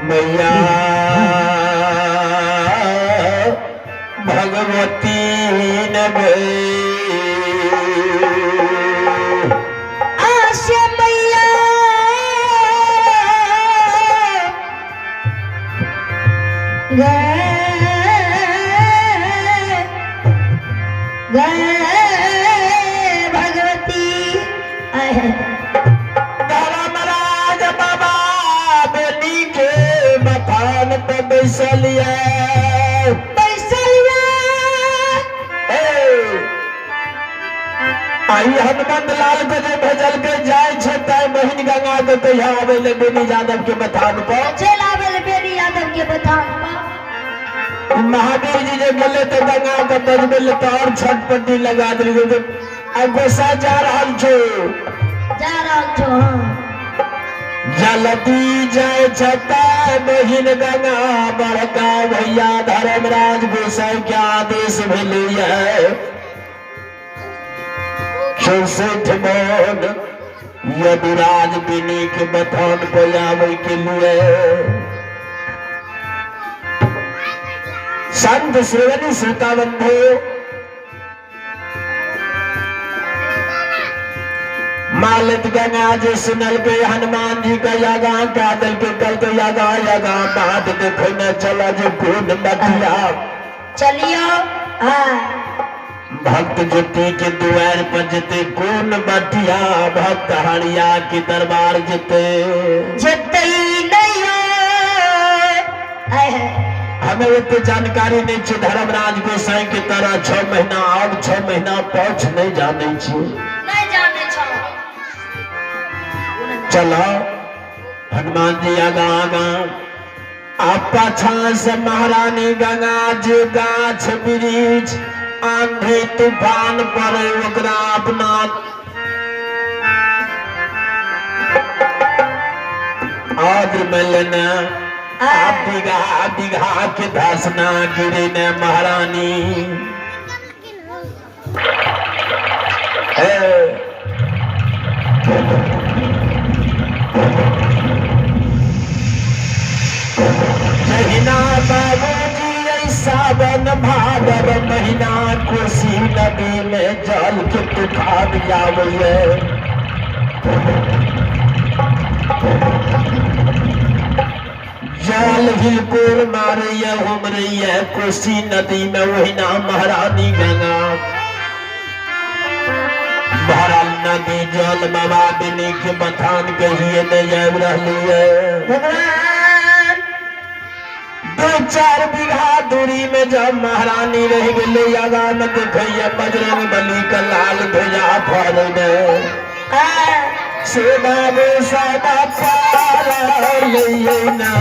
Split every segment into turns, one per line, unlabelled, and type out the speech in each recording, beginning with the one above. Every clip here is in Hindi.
मैया भगवती न
आशा मैया भगवती
धर्मराज बाबा बेटी के मथान पे बैसलिया आई हनुमंत लाल को जे भेजल के जाय छै ताय बहिन गंगा के कहिया आवे ले बेनी यादव के मथान पर
चल आवे ले बेनी यादव के मथान पर
महावीर जी जे गेले तो गंगा के बजबे ले तो और छटपटी लगा दिल तो आ गोसा जा रहल छो
हां
जल्दी जाय छता बहिन गंगा बड़का भैया धर्मराज गोसाई के आदेश भेलिए मन यदुराज बिनी के बथान पे आवे के लिए संत श्रेवनी सीता बंधु मालित गंगा जी सुनल के हनुमान जी का यागा कादल के कल के यागा यागा बात देखे न चला जो कौन बतिया
चलियो
भक्त ज्योति के द्वार पर जते कौन बटिया भक्त हरिया के दरबार जते
नहीं
हमें इतनी जानकारी नहीं छे धर्मराज गोसाई के तरह 6 महीना और 6 महीना पहुंच नहीं जाने छे चलो हनुमान जी आगा आगा आप पाछा से महारानी गंगा जी गाछ वृक्ष आंधी तूफान पर ओकरा अपना आद्र में लेना आप बिघा के धसना गिरे ने महारानी महीना बाबूजी सावन भादर महीना कोसी नदी में जल के तूफान जावे जल हिलकोर मारे उमरे कोसी नदी में वही नाम महारानी गंगा भरल नदी जल बाबा बिनी के बथान कहिए नहीं आब रही है 2-4 बीघा दूरी में जब महारानी रह गई यागा में देखिए बजरंग बली का लाल ध्वजा फहरे से बाबू सदा पारा लिए ना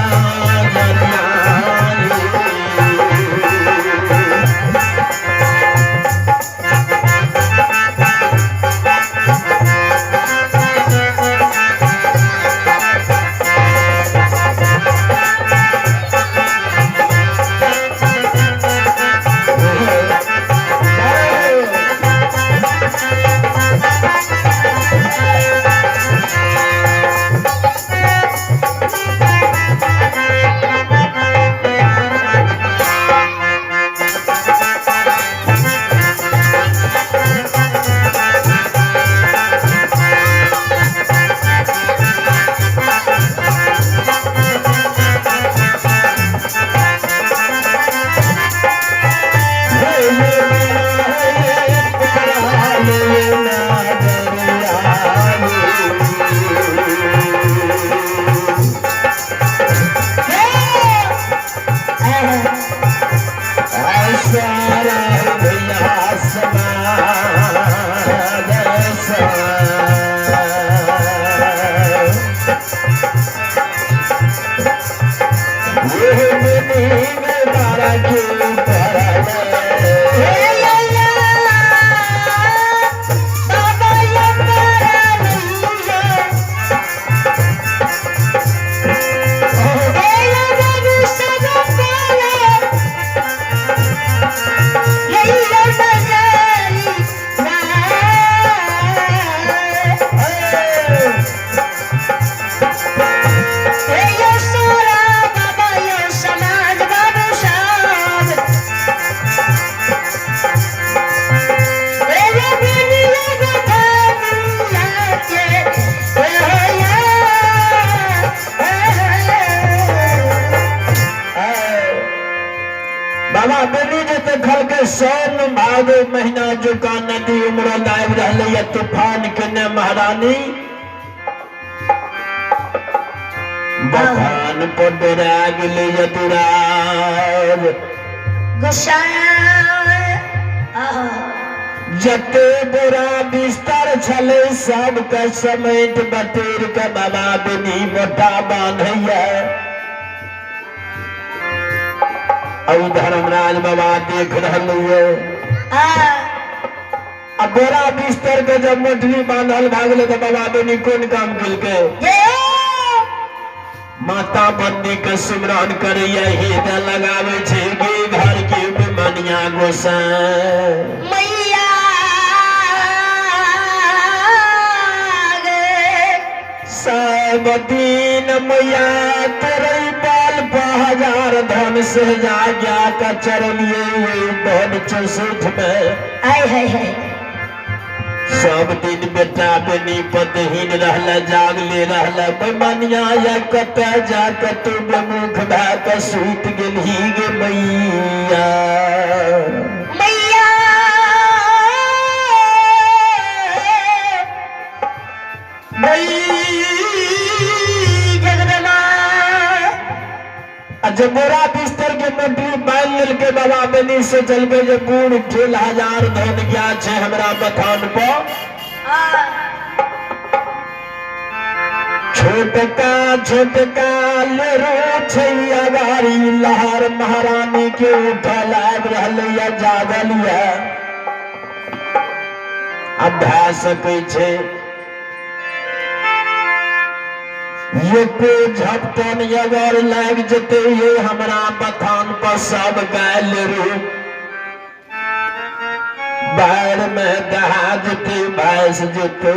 महीना जो का नदी उमड़ल आबि रहले या तूफान के ने महारानी बखान पर डरा गेले यदुराज जते बोरा बिस्तर छले सब का समेट बटेर के बाबा बेनी मोटा बांधैया और धर्मराज बाबा देख रहे अब बोरा बिस्तर के जब मोटरी बांधल भागले तो बाबा बेनी कौन काम के माता बंदी के सिमरन करैया हेद लगावे छे गे घर के बेमनिया गोसाई
मैया
सब दिन मैया तेरे बाल 5000 धन से जा गया का चरलिए धन 64 में
आय हाय हाय
सब दिन बेटा बेनी पतहीन रहला जागले रहला बेमनिया या कत जा कत बेमुख भा के सूत गेलही गे मैया
मैया जगदमा
जब बोरा बिस्तर के मोटरी बांध लेल के बाबा बेनी से चल गए जे बूढ़ 1000 धन गया छे हमरा बथान पर छोटका ले रो छैया गाड़ी लहर महारानी के उठल आबि रहले या जागल या अब भा सकै छे ये को झपटन अगर लग जते ये हमरा बथान पर सब गायल रू बाहर में दहा जते भैंस जते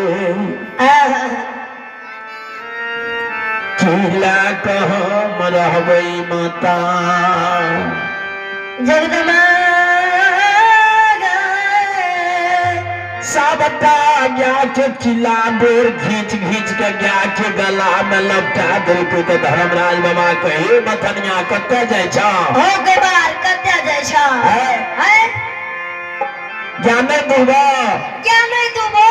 किला कहम रहबै माता
जगदमा
सबटा गया के किला डोर घींच के गया के गला में लपटा देलकै तो धर्मराज बाबा कहे मथनिया कते जाय छ
ओ गबार कते जाय छ हैं
जाने दूबा
क्या नहीं दूबो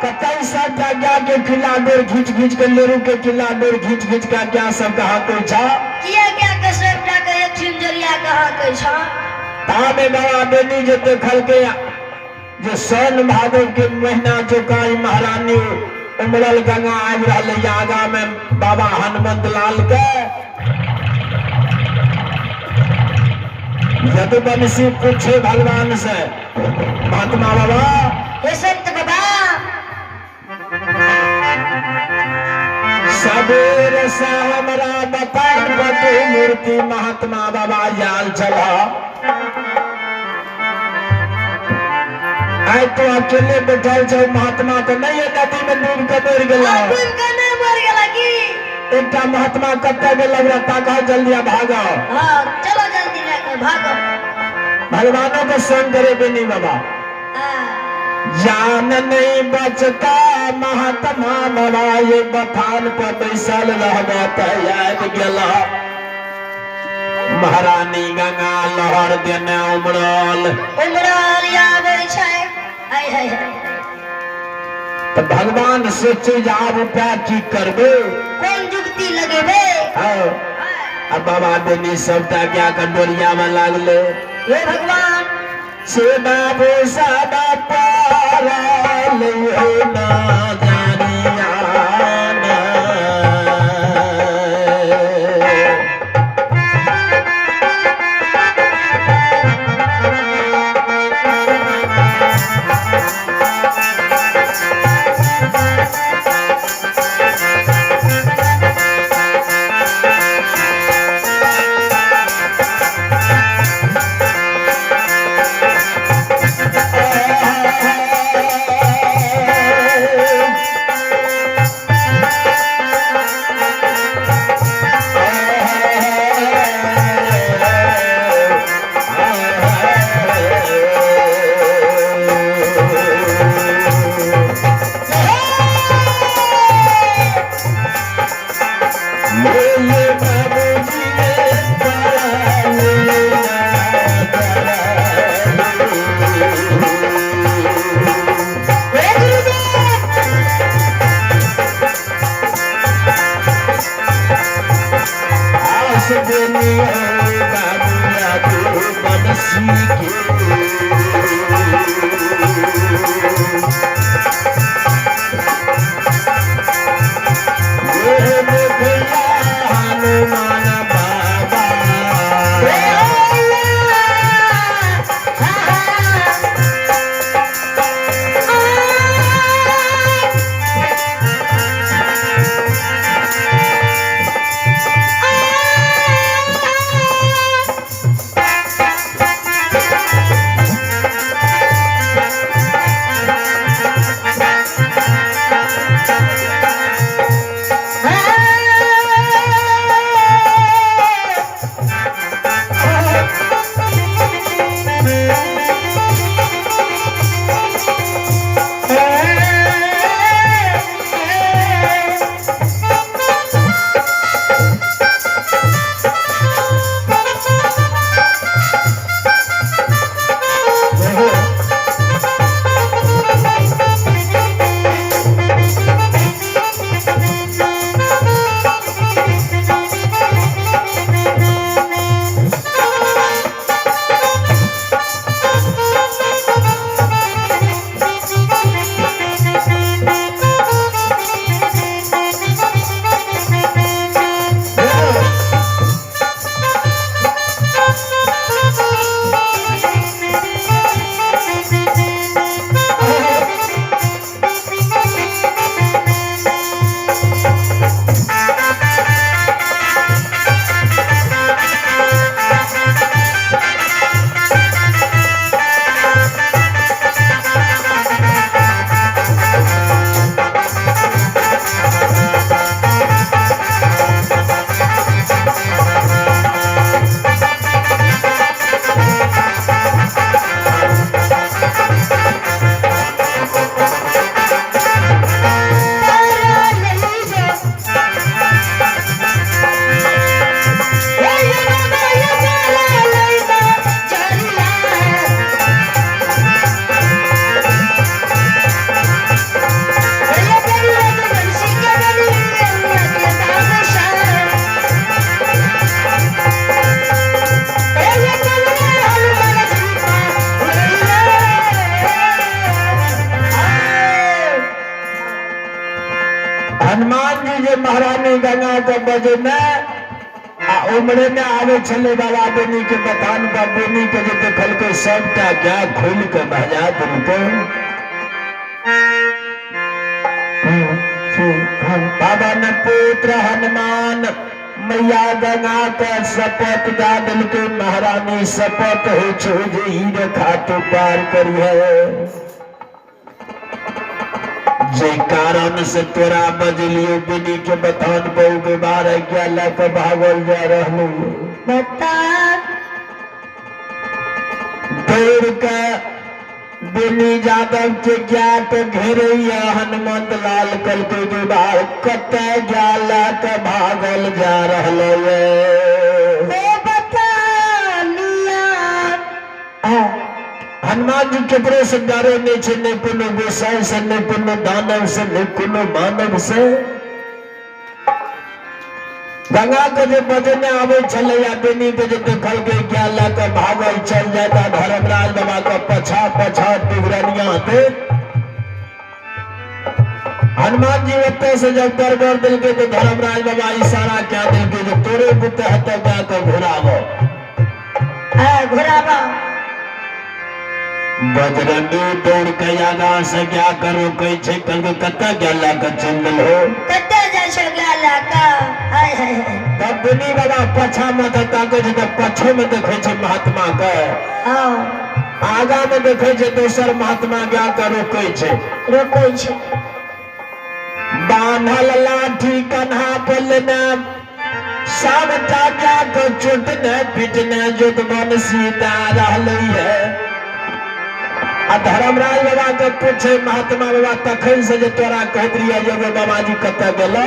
कते सबटा गया के किला डोर घींच के लेरू के किला डोर घींच के क्या सब कहा कोई छ
किया क्या के सबटा के एक छिंजरिया कहा कोई छ
तामे बाबा बेनी जते खलके जो सन भादव के महीना जो काई महारानी उमरल गंगा आबि रहले आगा में बाबा हनुमंत लाल के यदुवंशी पूछे भगवान से महात्मा बाबा
हे संत बाबा
सबेर से हमरा बतान बतू मूर्ति महात्मा बाबा याल चला आय तो अकेले बैठल छौ महात्मा तो नहीं है नदी में डूब के मर गेला
डूब के नहीं मर गेला की
एकटा महात्मा कत्ते गेल हमरा ताका जल्दी भागो
हां चलो जल्दी लेके भागो
भगवानों के संग करे बेनी बाबा जान नहीं बचता महात्मा बाबा ये बथान पर बैसल रहबा त याद गेला महारानी गंगा लहर देने उमरल
आवे छै हाय हाय
तो भगवान सोचे जे आब उपाय की करबे
कौन जुक्ति लगेबे
अब बाबा बेनी सबटा क्या कर डोरिया में लागले
हे भगवान
से बाबू सादा पारल हो ना जानिया ना हनुमान जी जे महारानी गंगा के बजने आ उमरे में आवे छले बाबा बेनी के बथान पर बेनी के जे देखल के सबटा क्या खुल के बजा दिलको। बाबा ने पुत्र हनुमान मैया गंगा के शपथ दा दिल के महारानी शपथ हो छो जे ही रेखा तो पार करिए जे कारण से तोरा बजलियो बिनी के बथान बहु के बार क्या लाके भागल जा रहलू
बता
दौड़ के बिनी यादव के क्या तो घेरैया हनुमंत लाल कल के बाहर कते जाला के भागल जा रहलो हनुमान जी केकरो से डरे नहीं छे, नहीं कोनो विषय से, नहीं कोनो दानव से, नहीं कोनो मानव से। गंगा के जो बजने आवे छले या बेनी के जो देखल के क्या लाके भागल चल जाता धर्मराज बाबा का पछा पछा बिगड़निया थे। हनुमान जी उत्ते से जब दरबार दिल के तो धर्मराज बाबा इशारा क्या दिल के जो तोरे बुते हते क्या को घुरावो
घुरावा।
बजरंगी दौड़ के आगा से क्या करो कह छे कल कत्ता गला के चंदल हो
कत्ता जाय छे गला का हाय हाय
तब बिनी बाबा पछा में ताके छे त पछो में देखे छे महात्मा के
हां
आगा में देखे छे दोसर महात्मा क्या करो कह छे
रोकै छे
बांधल लाठी कन्हा पर लेना सब टाका को चुटने पिटने जुदमन सीता रहलै है। धर्मराज बाबा के पूछे महात्मा बाबा तखन से जे तोरा कहत रिया जे बाबा जी कत्ता गेलो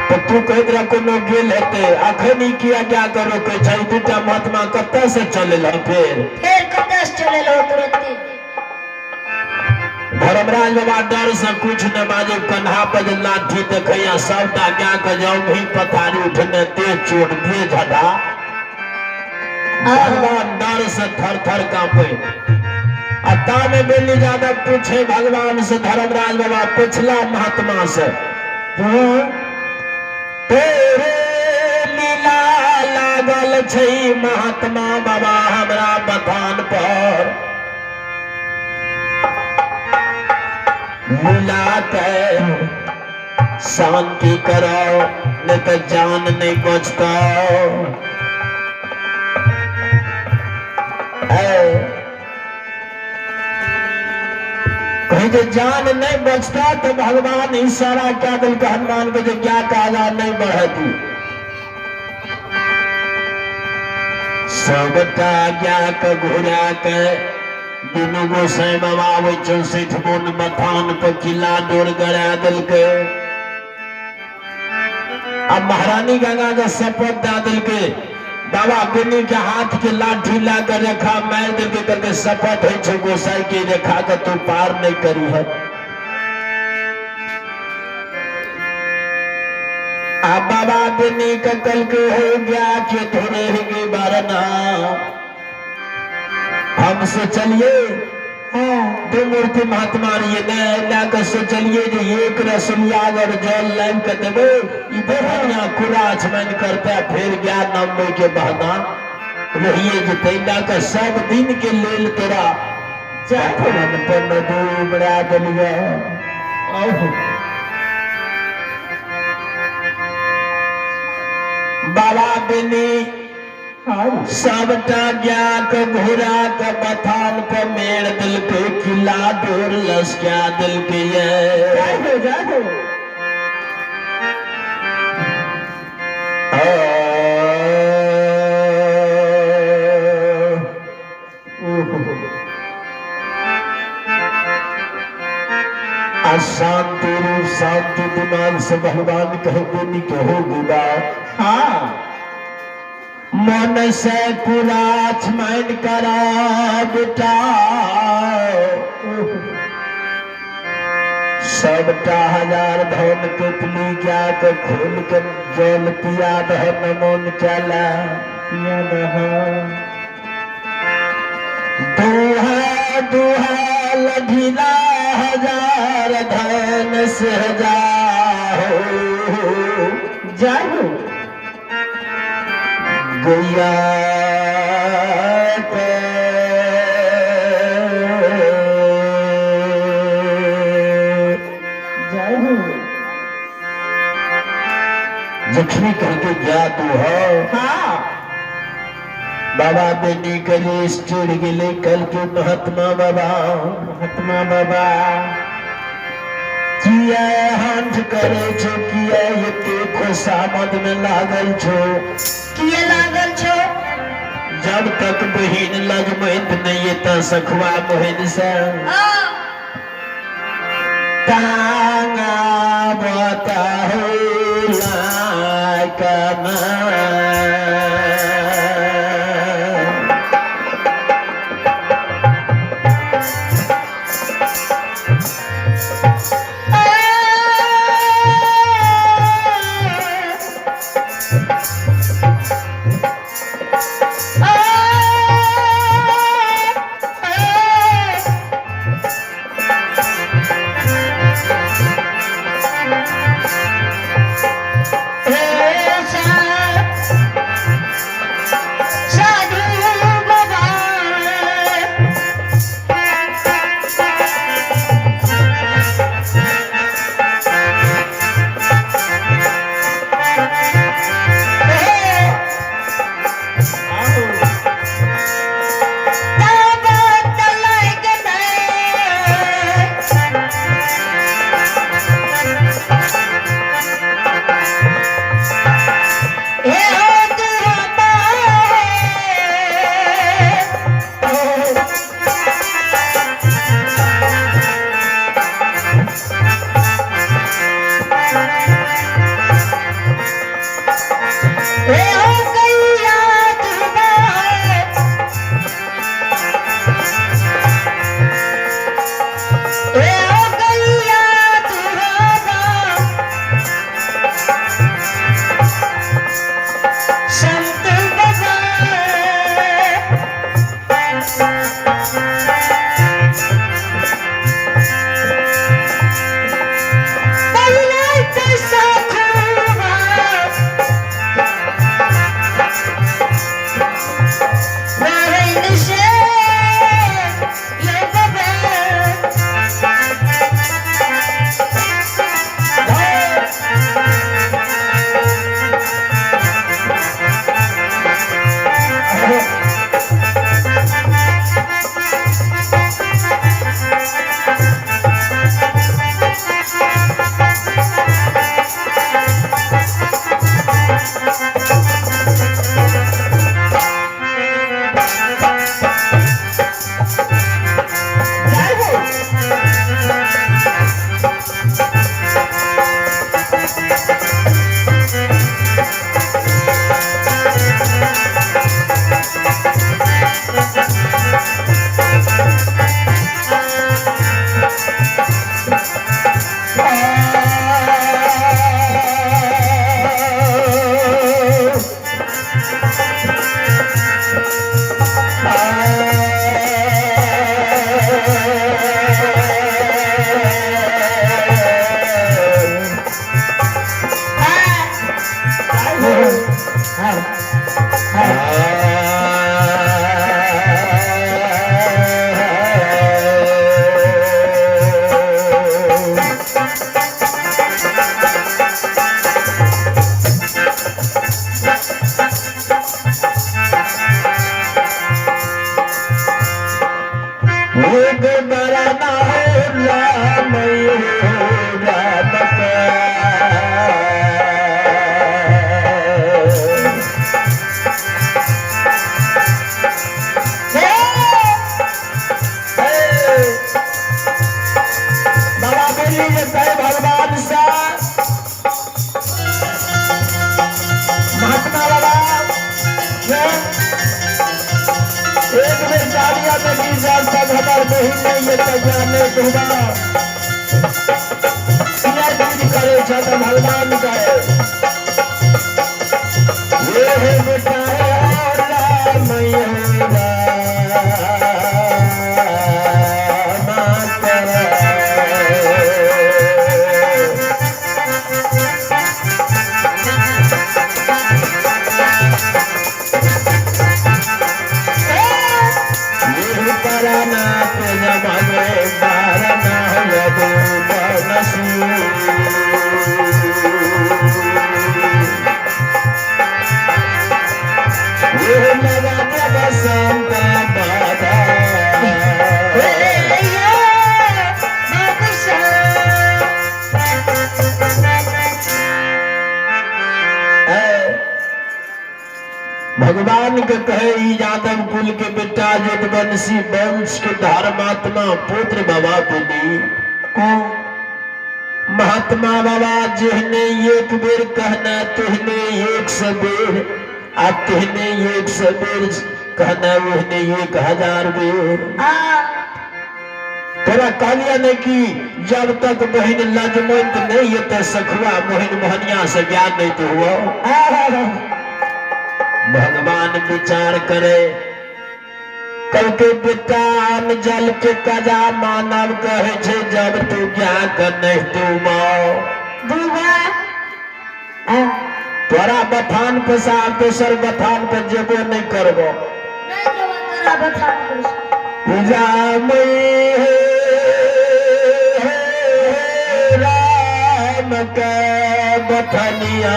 तो तू कहत रहा कोनो गेल हेते अखनी किया क्या करो के छै दूटा महात्मा कत्ता से चलेला फिर
कत्ता से चलेला तुरंत।
धर्मराज बाबा डर से कुछ न बाजे कन्हा पर लाठी देखैया सबटा क्या के जाऊ भी पथारी उठने तेज चोट दे झटा भगवान डर से थर थर कांपे। अता में बेली ज्यादा पूछे भगवान से धर्मराज बाबा पूछला महात्मा से तेरे लीला लागल छै महात्मा बाबा हमरा बथान पर लीला के शांति करो नहीं तो जान नहीं बचता। कहीं जो जान नहीं बचता तो भगवान इशारा क्या दिल के हनुमान को जो क्या काला नहीं बढ़ती सबटा क्या के घुरा के दोनों गोसाई बाबा वो 64 मोन बथान पर किला डोर गड़ा दिल के। अब महारानी गंगा का शपथ दा दिल के बाबा बिनी के हाथ के लाठी ला कर रेखा मार दे के करके शपथ है छे गोसाई की रेखा का तू पार नहीं करी है। अब बाबा बिनी का कल के हो गया कि थोड़े ही बारना हमसे चलिए दो मूर्ति महात्मा ये सोचलिए जो एक रसुलिया अगर जल लाइन के देवे इधर हनिया कुराच मन करता फिर गया नम्बे के बहना रहिए जतैला का सब दिन के लेल तेरा चाहन पर नदी बड़ा दलिया बाबा बिनी सबटा गया के घोड़ा के बथान पे मेड़ दिल के किला डोर लसक्या दिल के ये अशांति रूप शांति दिमाग से भगवान कहते नहीं कहोगी बात हाँ मन से कुराच मन करा बेटा सबटा हजार धन के पली क्या के खोल के जल पिया दह नमोन चला पिया दह दुहा दुहा लधिला हजार धन से जाओ
जाओ
गैया
जाओ
जखनी करके गया तू हो
हाँ
बाबा बेटी के लिए स्टेड गेले कल के महात्मा बाबा
बाबा
किया हाथ करे छो किया ये खुशामद में लागल छो
किए लागल छो
जब तक बहिन लजमैत नहीं त सखुआ बहिन से तांगा बताओ लाकना हमार बहिन नहीं ये तैयार दुबा सिया दूर करे छत भगवान करे ये है बेटा मैया कहे ई यादव कुल के बेटा यदुवंशी वंश के धर्मात्मा पुत्र बाबा बोली महात्मा बाबा जिहने एक बेर कहना तुहने 100 बेर आ तुहने 100 बेर कहना उहने 1000 बेर तोरा कहलिया नहीं कि जब तक बहन लजमंत नहीं है तो सखुआ मोहन मोहनिया से ज्ञान नहीं तो हुआ। भगवान विचार करे कल के बेटा अन्न जल के कजा मानव कहे छे जब तू क्या कर नहीं तू तोरा बथान पे साहब दोसर बथान पे जेबो नहीं करबो पूजा में राम का बथनिया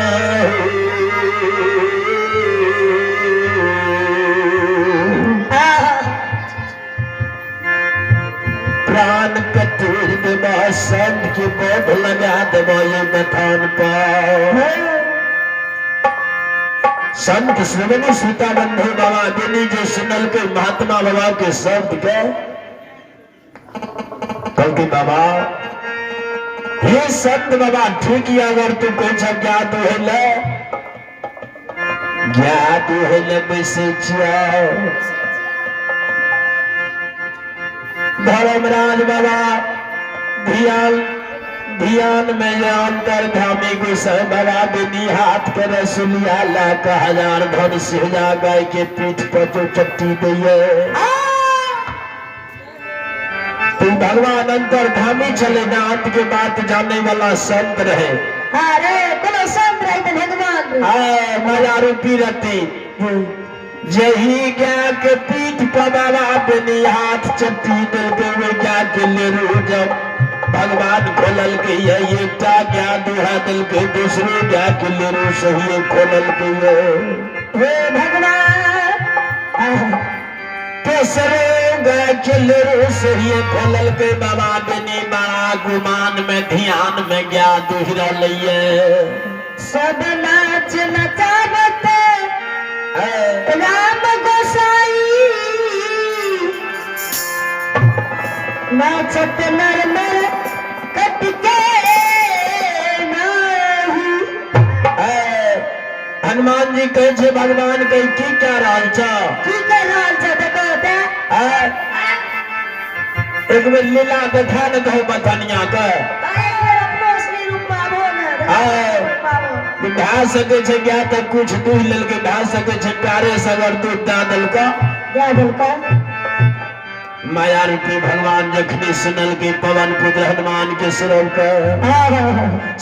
प्राण कतूर देवा संत के बोध लगा देवा ये बथान पर संत श्रवणी सीता बंधु बाबा देनी जो सुनल के महात्मा बाबा के शब्द के कल के बाबा हे संत बाबा ठीक है अगर तू कुछ ज्ञात होले वैसे धर्मराज बाबा ध्यान में अंतर धामी गोसाई बाबा बेनी हाथ के रसुलिया ला का 1000 धन सिहजा गाय के पीठ पर जो चट्टी दिए तू भगवान अंतर धामी चले ना अंत के बात जानने वाला संत रहे
अरे कोनो संत रहे तो भगवान
माया रूपी रहती जही गया के पीठ पर बाबा बेनी हाथ चट्टी दिल के वे क्या के ले रू जब भगवान खोलल के एक क्या दूहा दिल के दूसरे क्या के ले रू सही खोलल के
हे भगवान
तेसरे गया के ले रू सही खोलल के बाबा बेनी बड़ा गुमान में ध्यान में गया दूसरा लिए
सब नाच नचावत राम गोसाई नाचत नर नर कट के नाही
हनुमान जी कहे छे भगवान कहे की क्या राज छ
की के लाल छ देखो ते
एक बेर लीला देखा न दो बथनिया के
अपनो असली रूप पाबो न
भा सके छे क्या तो कुछ दूह लेल के भा सके छे प्यारे सगर दूध दा दिल का माया रूपी भगवान जखनी सुनल के पवन पुत्र हनुमान के सुरव का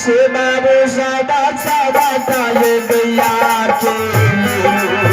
से बाबू सदा सदा ताये गैया के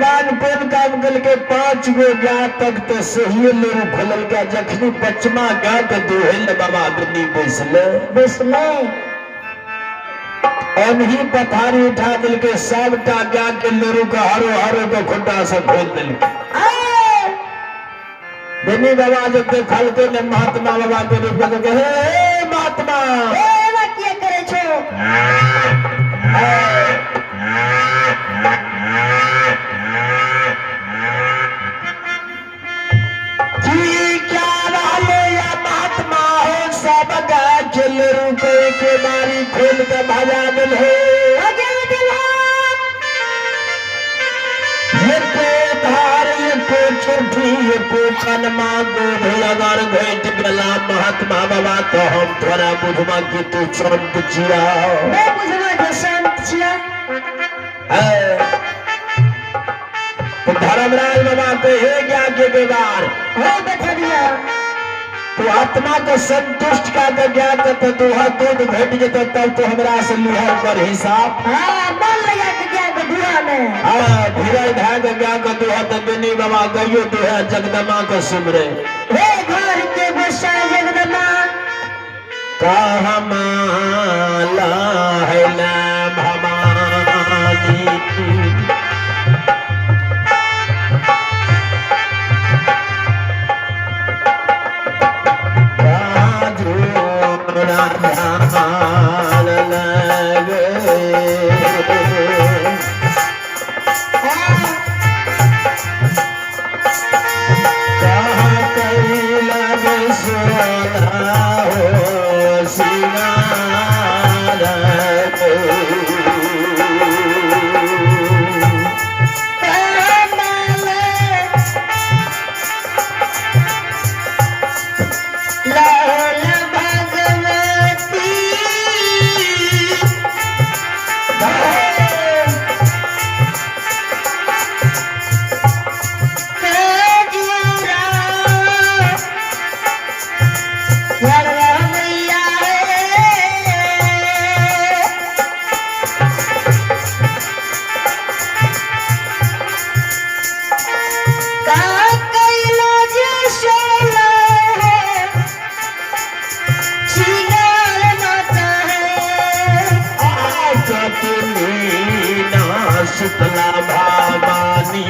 भगवान कौन काम कल के 5 गो गा तक तो सही लोरू खोलल गया जखनी बचमा गा के दोहेल बाबा दुनी बैसले
बिस्मे
अनही पथारी उठा दिल के सबटा गा के लोरू का हरो हरो के खुटा से खोल दिल दुनी बाबा जब देखल के ने महात्मा बाबा के रूप में कहे हे महात्मा
एवा किया करे छो
जी क्या वाले या महात्मा हो सब गा के लोरू के बारी खोल के भजा दिल हो
आगे दिला
ये को धार ये को छोटी ये को कनमा दूध अगर भेंट गला महात्मा बाबा तो हम थोड़ा बुझवा की तू संत जिया
मैं बुझवा के संत छिया
तो धर्मराज बाबा को हे क्या के व्यवहार
हो बता दिया
तो आत्मा को संतुष्ट का तो ज्ञान तो दोहा दूध भेंट जतो तब तो हमरा से लिहर पर हिसाब
हां मन लगा के क्या को धुआ में
धीरे धाग गया को दोहा तो दुनी बाबा गयो दोहा जगदमा को सुमरे
हे घर के गोसा जगदमा
कहाँ माला है नाम भवानी कहाँ झूला ध्यान लगे कहाँ कई लगे सोना हो सिंगार
लाल भगवती कजरा वरवा मैया का कैला जशोला श्रृंगार माता है
मीना शुक्ला भवानी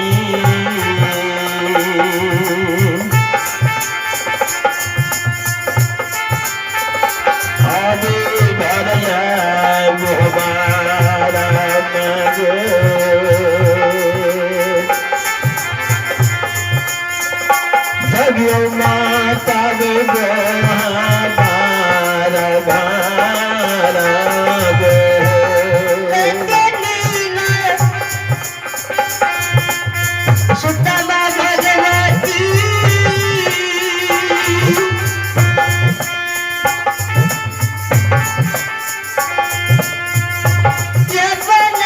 अभी भरया मोहबारा मगे जगियो माता गे गोहारा घारा गे
सुतमा भगवती जपन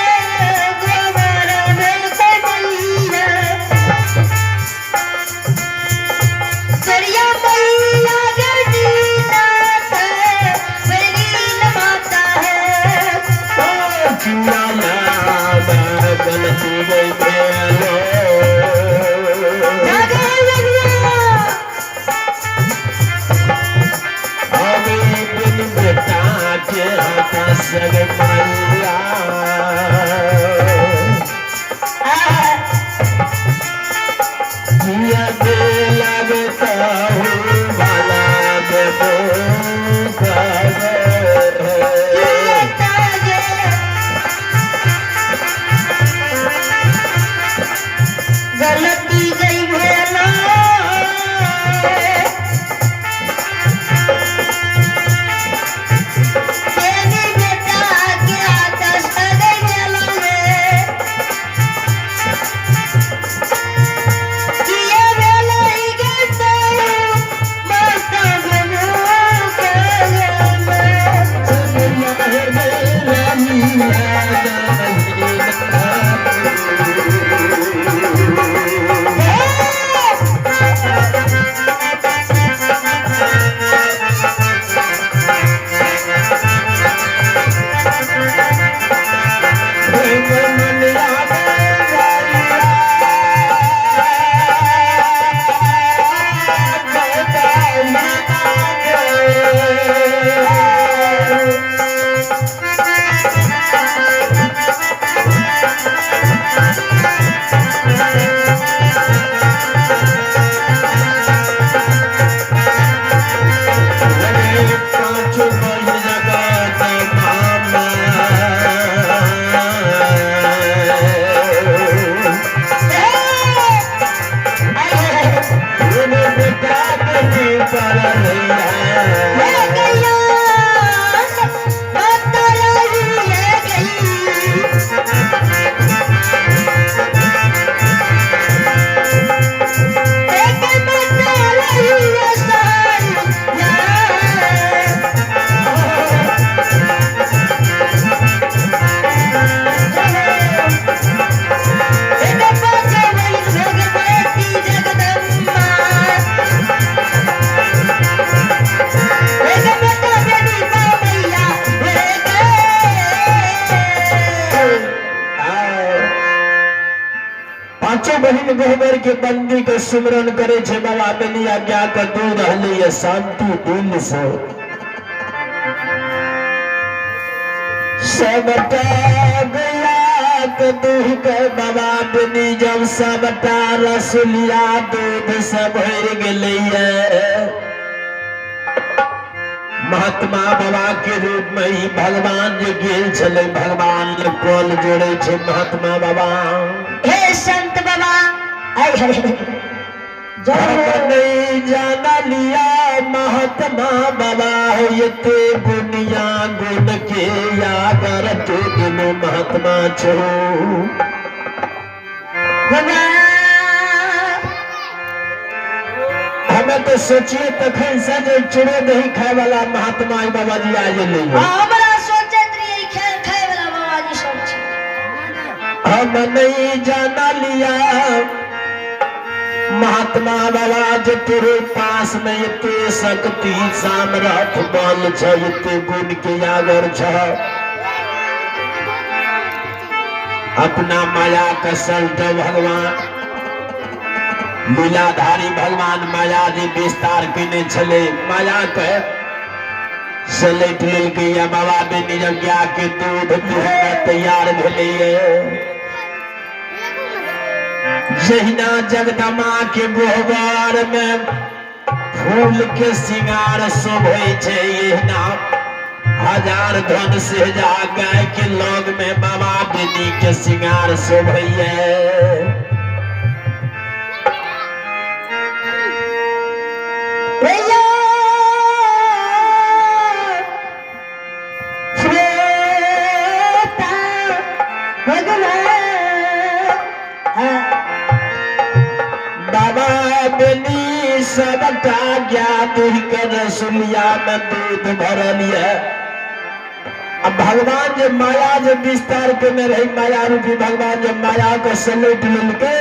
गोबर में कमैया करिया मैया गजीना मेरी माता है
गलती गई बेलो
जागे लगना
अभी बिन बेटा के हाथ सग मैया जिया दे लगता हूँ भला देवो पांचों बहन गोबर के बंदी के सुमरन करे छे बाबा बेनी आज्ञा का दूध हले शांति दिल से सबटा गया तो दूध के बाबा बेनी जब सबटा रसुलिया दूध से भर गए महात्मा बाबा के रूप में ही भगवान जो गेल चले भगवान कोल जोड़े छे महात्मा बाबा
हे संत बाबा
नहीं जाना लिया महात्मा बाबा ये ते गुनिया गुण के यागर तू दिनो महात्मा छो हमें तो सोचिए तखन से जो चुड़े नहीं खाए वाला महात्मा बाबा जी आज ले
हमरा सोचे रही खाए वाला बाबा जी सब छी
हम नहीं जाना लिया महात्मा बाबा जो तेरे पास में इतने शक्ति सामर्थ बल छ इतने गुण के यागर छ अपना माया का सल्ट भगवान लीलाधारी भगवान माया जी विस्तार केने छले माया के सलेट लेलकै या बाबा बेनी यज्ञा के दूध दुहने तैयार भेलै जहिना जगदमा के गोबर में फूल के सिंगार शोभे छे एहिना हजार धन से जा गाय के लग में बाबा बेनी के सिंगार शोभैया बाबा बेनी सबटा ज्ञात कर रसुलिया में दूध भरल है अब भगवान जो माया जो विस्तार के में रही माया रूपी भगवान जो माया को सलेट लेके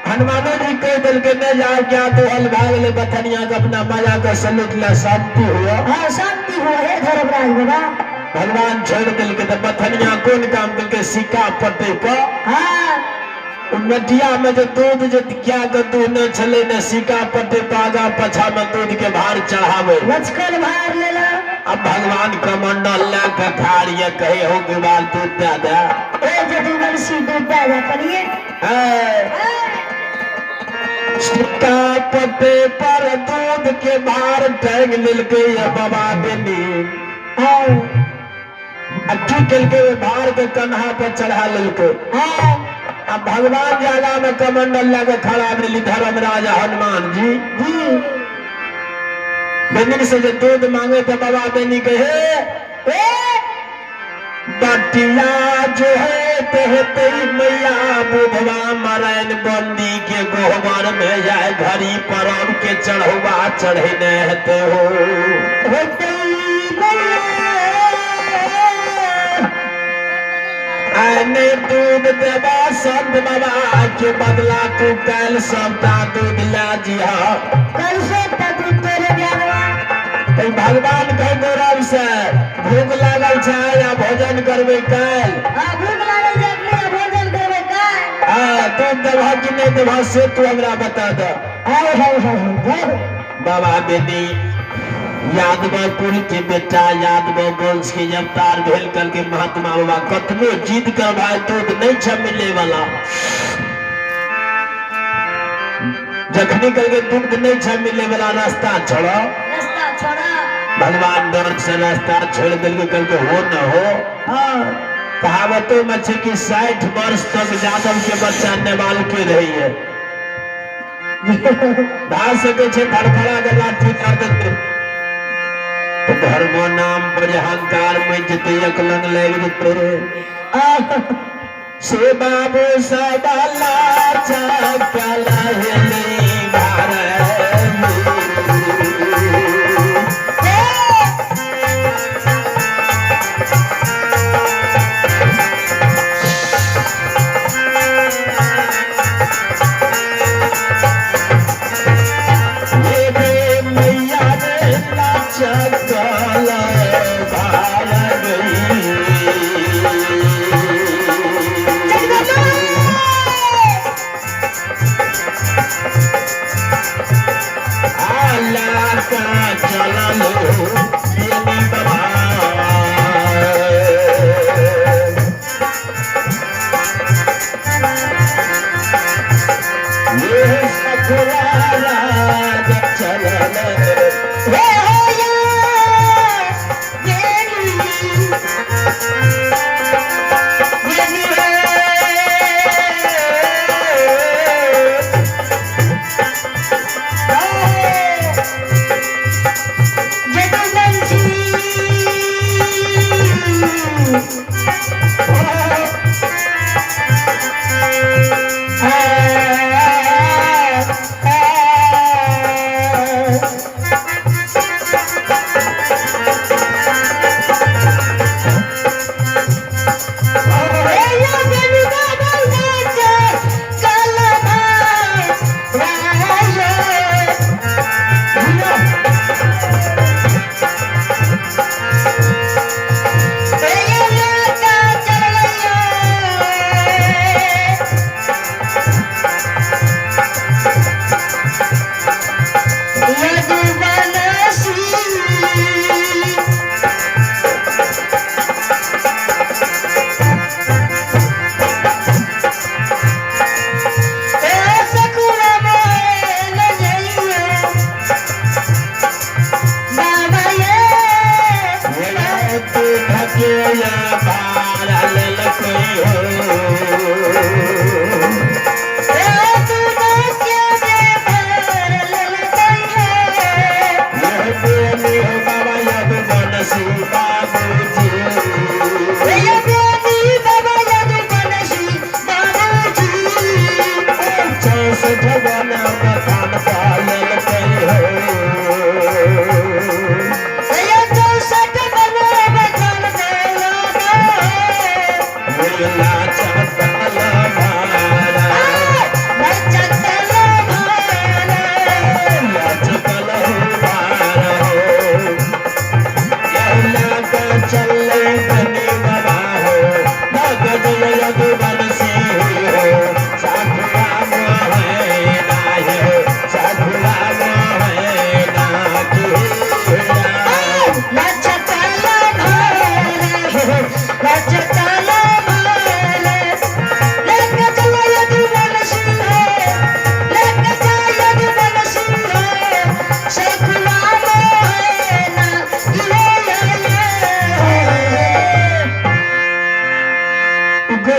हनुमानो जी कह दिल के न जाओ क्या तो हल भाग ले बथनिया का अपना माया का सलेट ला शांति हुआ
हाँ शांति हुआ है धर्मराज बाबा
भगवान छोड़ दिल के तो बथनिया कौन काम करके सिक्का पट्टे को
हाँ
नदिया में जो दूध जो क्या का दूध न चले न सिक्का पट्टे पागा पछा में दूध के भार चढ़ावे
लचकन भार ले ला
अब भगवान कमंडल ला का खारिया कहे हो के बाद दूध दे दे
ए जदी बंसी दूध दे दे करिए
सिक्का पट्टे पर दूध के भार टैग लेके बाबा बेनी अच्छी के भार के कन्हा पर चढ़ा लेके अब भगवान जाला में कमंडल लगे खड़ा मिली धर्मराजा हनुमान जी बेनी से जो दूध मांगे थे बाबा बेनी कहे बटिया जो है कहते मैया बुधवा मरैन बंदी के गोबर में जाए घड़ी परम के चढ़वा चढ़ने हते हो आने दूध देवा संत बाबा के बदला तू कल सबटा दूध ला जिया
कल से दूध तेरे जानवा
भगवान कह गौरव से भूख लागल छै या भोजन करबे कल
भूख लागल छै अपने भोजन करबे कल
दूध देवा कि नहीं देवा से तू हमरा बता दे बाबा बेनी यादवपुर के बेटा यादव वंश के अवतार भेल करके महात्मा बाबा कतनो जिद कर भाई दूध नहीं छ मिले वाला जखनी करके दूध नहीं छ मिले वाला रास्ता छोड़ो भगवान डर से रास्ता छोड़ दिल के कल के हो न हो कहावतों में छे कि 60 वर्ष तक यादव के बच्चा नेवाल के रही है ढा सके छे फड़फड़ा के लाठी कर देते तो धर्म नाम पर अहंकार में जते अकलंग लग जते से बाबू सबाला चकला है नहीं भारत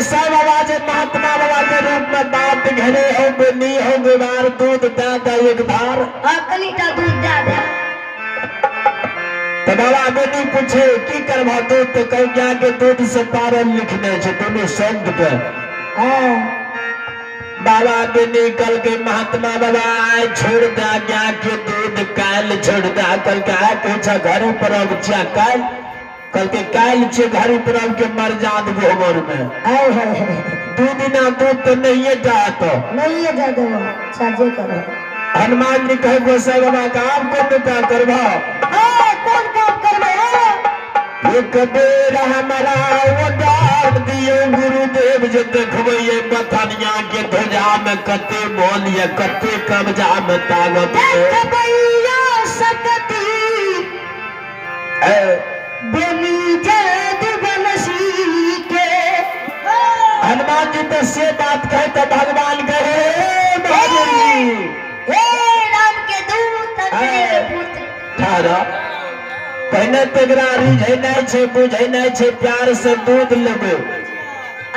सब आवाज महात्मा बाबा के रूप में बात घरे हो बनी हो बीमार दूध दादा एक धार
कनीटा दूध दे दे
तो बाबा बेटी पूछे की करवा दूध तो कह क्या के दूध से पारन लिखने छे दोनों शब्द पे बाबा बेटी कल के महात्मा बाबा आए छोड़ दा क्या के दूध काल छोड़ दा कल के आए पूछा घर पर अब चा कल के काल छे घर पर अब के मर जात गोबर में दूध ना दूध तो नहीं है जात
नहीं है जादू साजे करो
हनुमान जी कहे गोसाई बाबा काम को क्या करवा
कौन काम करबे
एक बेर हमारा उदार दियो गुरुदेव जे देखबे ये बथनिया के ध्वजा में कते बोल ये कते कब्जा में ताकत
देखबैया सकती बनी जादू बनसी के
हनुमान जी तो से बात कहे तो भगवान कहे बहादुर जी
हे राम के दूत तेरे पुत्र
थारा पहले तेगरा रिझै नहीं छे बुझै नहीं छे प्यार से दूध लेबे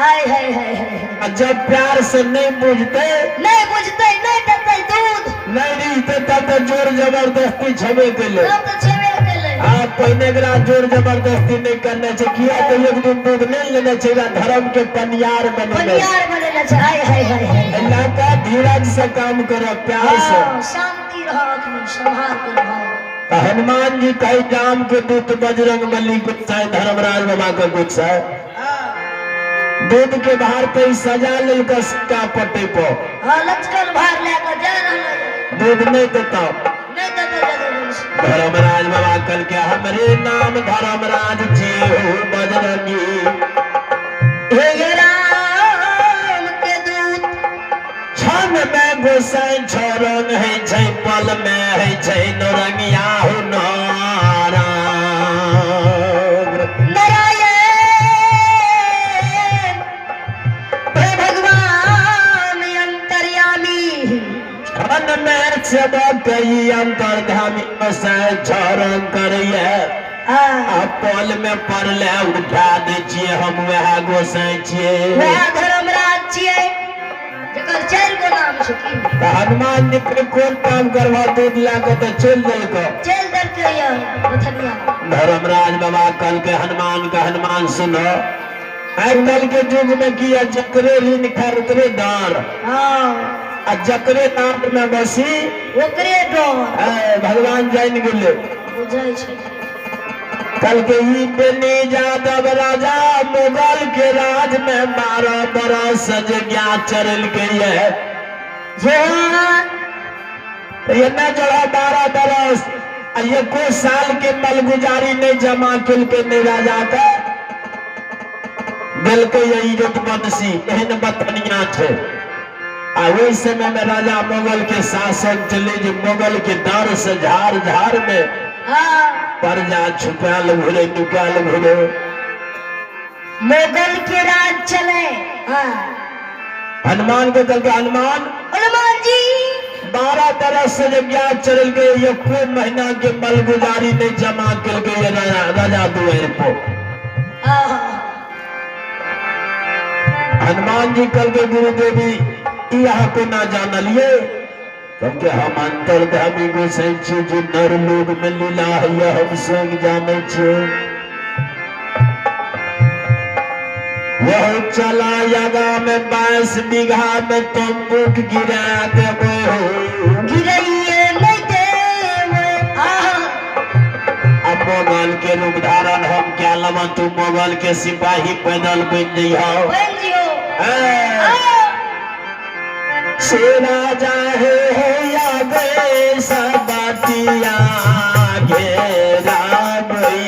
आय हाय हाय हाय
जब प्यार से नहीं बुझते
नहीं बुझते नहीं देते दूध
नहीं रिझते तब तो जोर जबरदस्ती छबे केले
तब तो छेबे केले
आप पहले एकरा जोर जबरदस्ती नहीं करना चाहिए किया तो एक दिन दूध नहीं लेना चाहिए धर्म के पनियार बने
छै हाय हाय हाय
अल्लाह का धीरज से काम करो प्यार से
शांति रहो संभाल के रहो
हनुमान जी कई राम के दूत बजरंग बली कुछ है धर्मराज बाबा का कुछ है दूध के बाहर पे सजा लेकर सिक्का पट्टे को
लचकन भार लेकर जा रहा
दूध नहीं देता
नहीं देता
धर्मराज बाबा कल के हमरे नाम धर्मराज जी हो बजरंगी
हे राम के दूत
क्षण में गोसाई छोरन है छै पल में है छै नौरंगिया हो नारायण क्षण में सब कई अंतर्धामी गोसाई छोरन करिए पल में पड़ले उठा दे छिए हम वह गोसाई छिए
वह धर्मराज छिए जकर चार गो नाम छै की
हनुमान जी पे कोन काम करवा दूध लाके तो चल
देलके ये बथनिया
धर्मराज बाबा कल के हनुमान का हनुमान सुनो कल के युग में किया जकरे ऋण खरतरे दार आ जकरे नाम में बसी
ओकरे डर
भगवान जान गेले
बुझाई छै
कल के ही बेनी यादव राजा मुगल के राज में 12 बरस सजज्ञा चरल के ये न जड़ा 12 बरस ये को साल के मलगुजारी नहीं जमा किल के नहीं राजा का दिल के यही बदसी एहन बतनिया थे वही समय में राजा मुगल के शासन चले जो मुगल के डर से झार झार में प्रजा छुपाल घुरे नुकाल घुरे
मुगल के राज चले
हनुमान को कल के
हनुमान जी
12 बरस से जब याद चल गए ये खूब महीना के मलगुजारी ने जमा कर गए राजा दुआर को हनुमान जी कल के गुरुदेवी यहाँ को ना जानलिए क्योंकि हम अंतर्धामी गोसाई छी जो नर लोग में लीला है हम संग जाने छे वह चला यगा में 22 बीघा में तंबूक गिरा देबो
गिरइए नहीं देवे
अब मोगल के रूप धारण हम क्या लवा तू मोगल के सिपाही पैदल बन जइहो सेना जाहे या गए सबतिया घेरा गई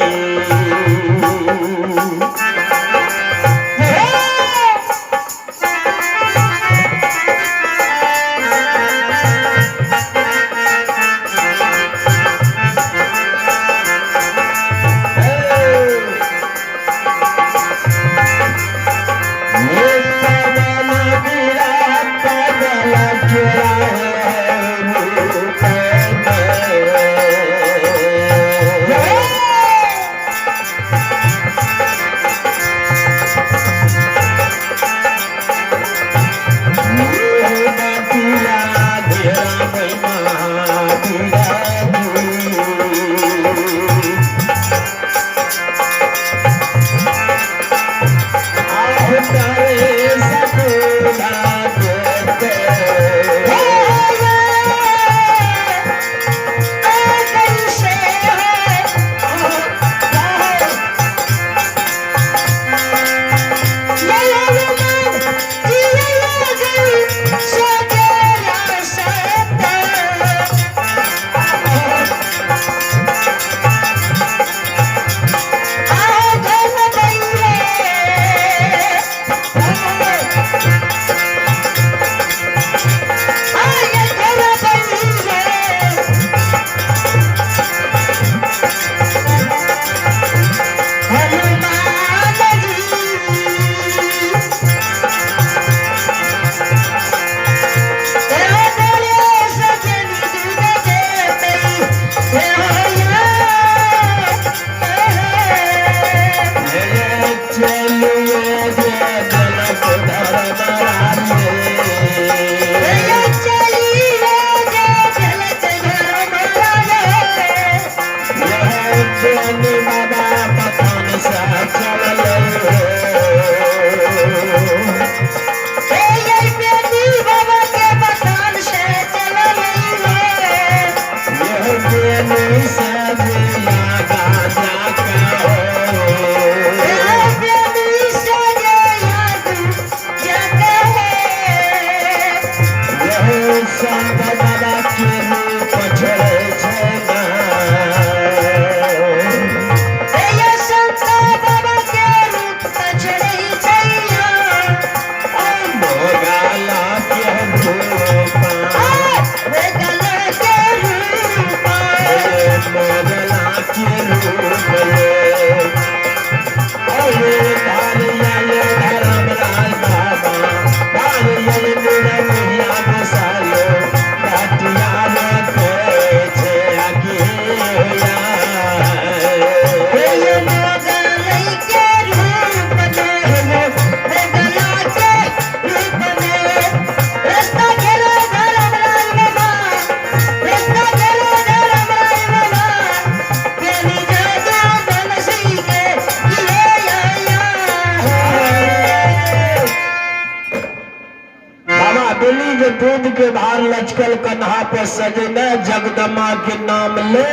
दूध के भार लचकल कन्हा पे सजने जगदमा के नाम ले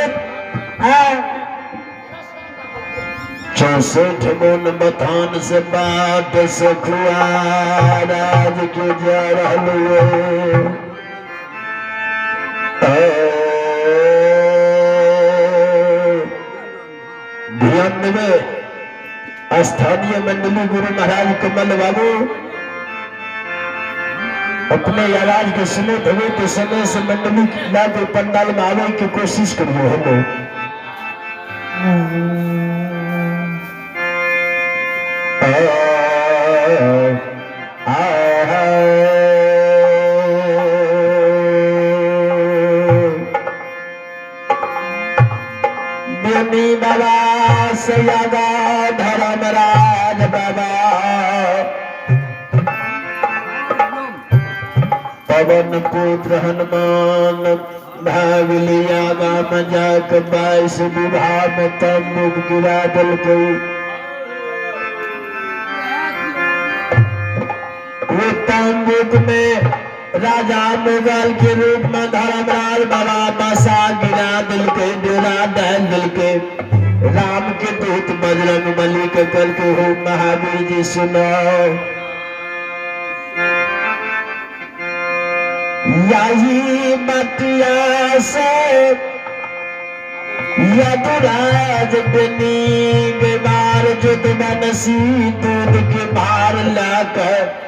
64 मोन बथान से बाट सखुआ राज के जा रहलुए 92 स्थानीय मंडली गुरु महाराज कमल बाबू अपने आवाज के सुनते हुए तो समय से मंडली ला के पंडाल में आवे की कोशिश करिए हम लोग। बेनी बाबा सयादा धर्मराज बाबा पवन पुत्र हनुमान भाग लिया गाम जाक 22 विवाह में तम्बुक गिरा दल को वो तम्बुक में राजा मुगल के रूप में धर्मराज बाबा बसा गिरा दिल के डेरा डाल दिल के राम के दूत बजरंग बली के कल के हो महावीर जी सुनो यही बतिया से यदुराज बनी बीमार जुद मनसी दूध के भार लाकर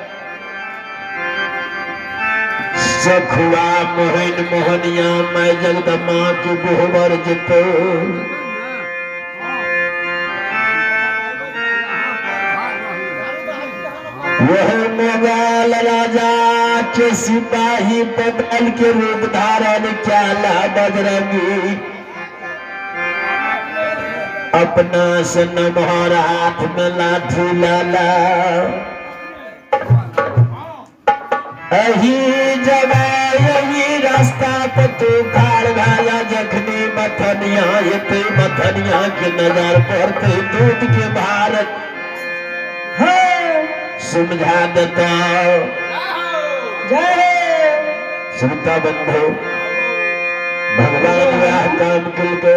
सखुआ मोहन मोहनिया मैं जगदम्मा की गोबर जितो वह मोगल राजा के सिपाही बदल के रूप धारण क्या बजरंगी अपना सनमहर हाथ में लाठी लाला यही जगह यही रास्ता पे तू खाड़ भाया जखनी मथनिया ये मथनिया के नजर पड़ते दूध के भारत समझा देता जय सुनता बंधु भगवान वह काम के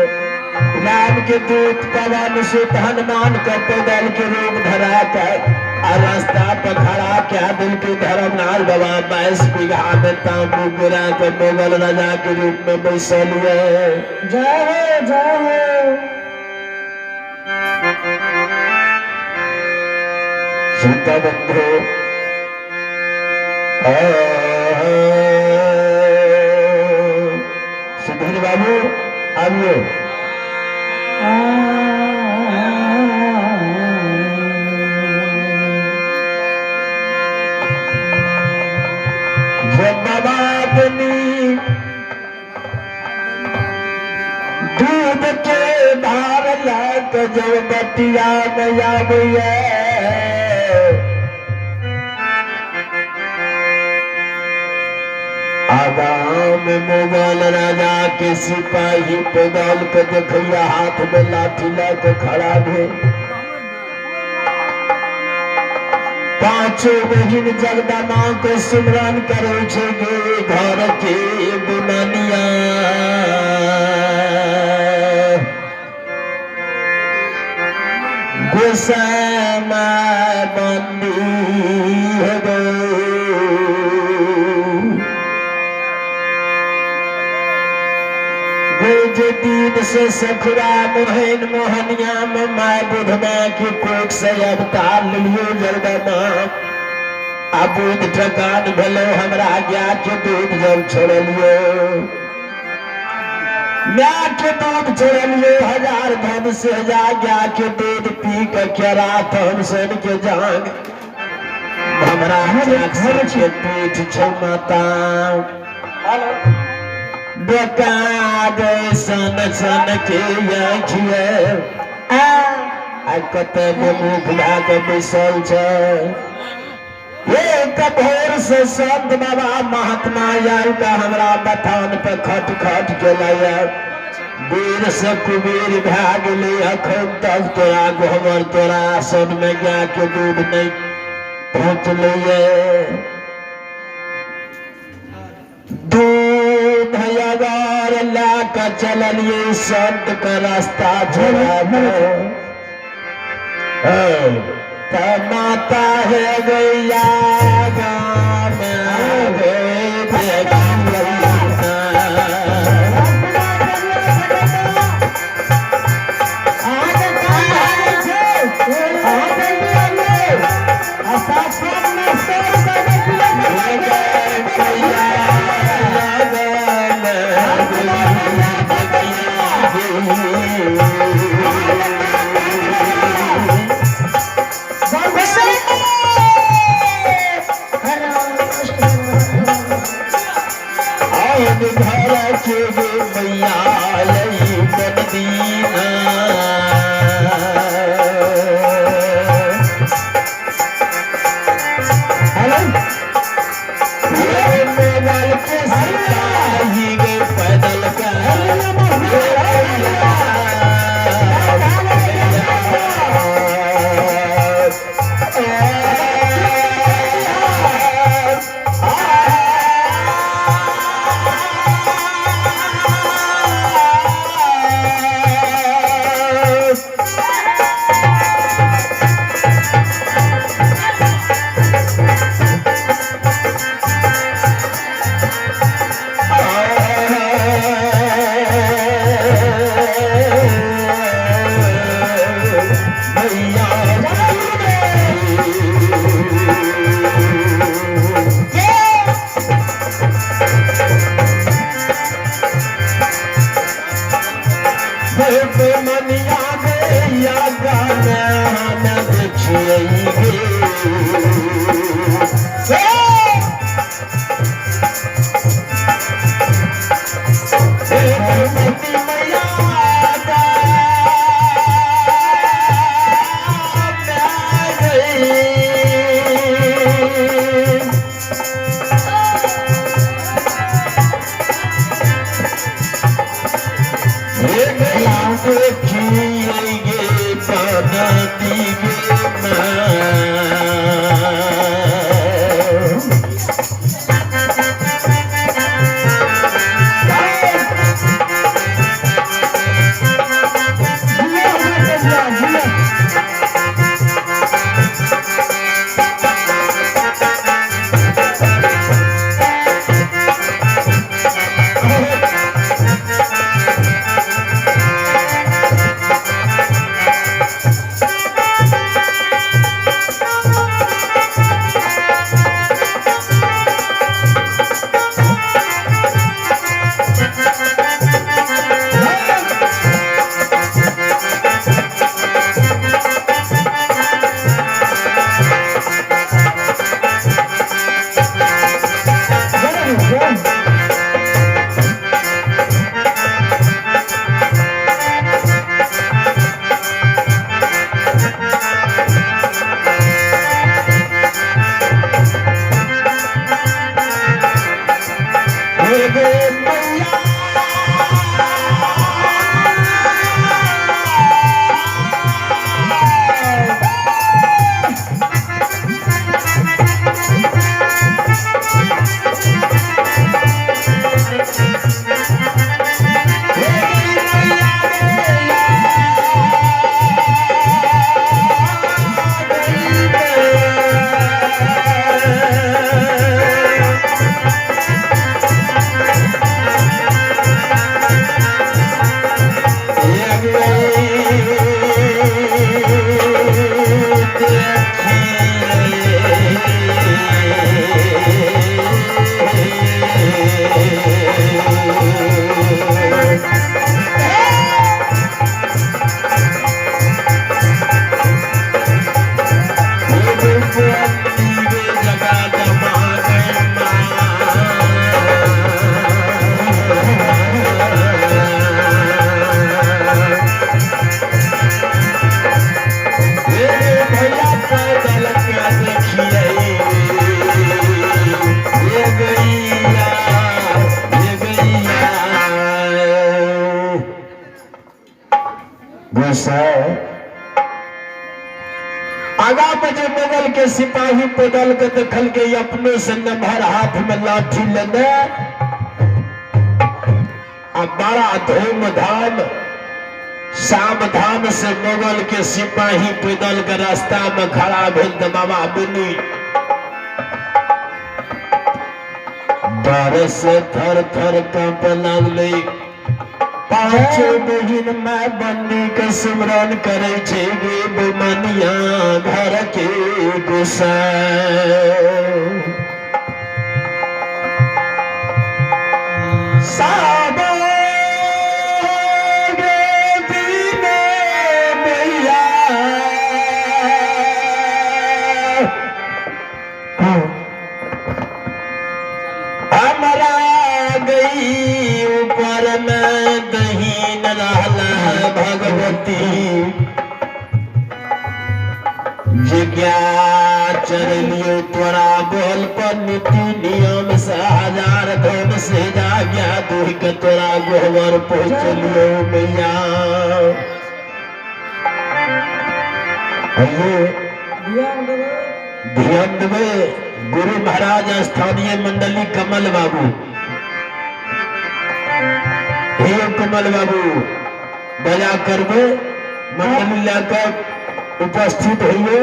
राम के दूत पवन सुत हनुमान का पैदल के रूप धरा कर रास्ता पर खड़ा क्या दिल के धर्मनाथ बाबा 22 बीघा में तांबू गिरा कर मुगल राजा के रूप में बैसल हुए जय सुनता बंधु सुधीर बाबू आइए दूध के भार लाक जो बटिया मैया भैया आगाम मुगल राजा के सिपाही पैदल के देखिया हाथ में लाठी लाके खड़ा भे पांचों बहिन जगदम्मा को सिमरन करे छे घर के बुननिया गोसामा बंदी हो दिन से सखुरा मोहन मोहनिया में माय बुधमा की कोख से अवतार लियो जगदम्मा अबूद ठकान भलो हमरा ज्ञा के दूध जब छोड़लियो म्या के दूध छोड़लियो हजार धन से हजार ज्ञा के दूध पी के केरा हम सन के जान हमरा घर के पीठ छे माता बेका गए सन सन के आँखिए कते मुख भाग बैसल छे एक भोर से संत बाबा महात्मा आयल का हमरा बथान पे खट खट के लाया वीर से कुबीर भा गेले अखन तक तोरा गोबर तोरा सन में गा के दूध नहीं पहुँचले दूध हयागार लाकर चलिए संत का रास्ता छोड़ा माता है गैया गाँव घर के मैया दीना मोबाइल के सिपाही गए पैदल गुस्सा आगा में जो मुगल के सिपाही पैदल के देखल के अपने से नमहर हाथ में लाठी लेने अब बड़ा धूमधाम सावधान से मुगल के सिपाही पैदल के रास्ता में खड़ा भेल तो बाबा बिनी डर से थर थर कांप लगले। पांचो बहिन में बंदी के सिमरन करे छे गे बुमनिया घर के गोसाई साबो चलियो तोरा बोल पर नीति नियम से हजार धन से जाग्या दूह के तोरा गोबर पहुँचलियो मैया। ध्यान देवे गुरु महाराज स्थानीय मंडली कमल बाबू हे कमल बाबू बजा करबे मंडली लेकर उपस्थित होइए।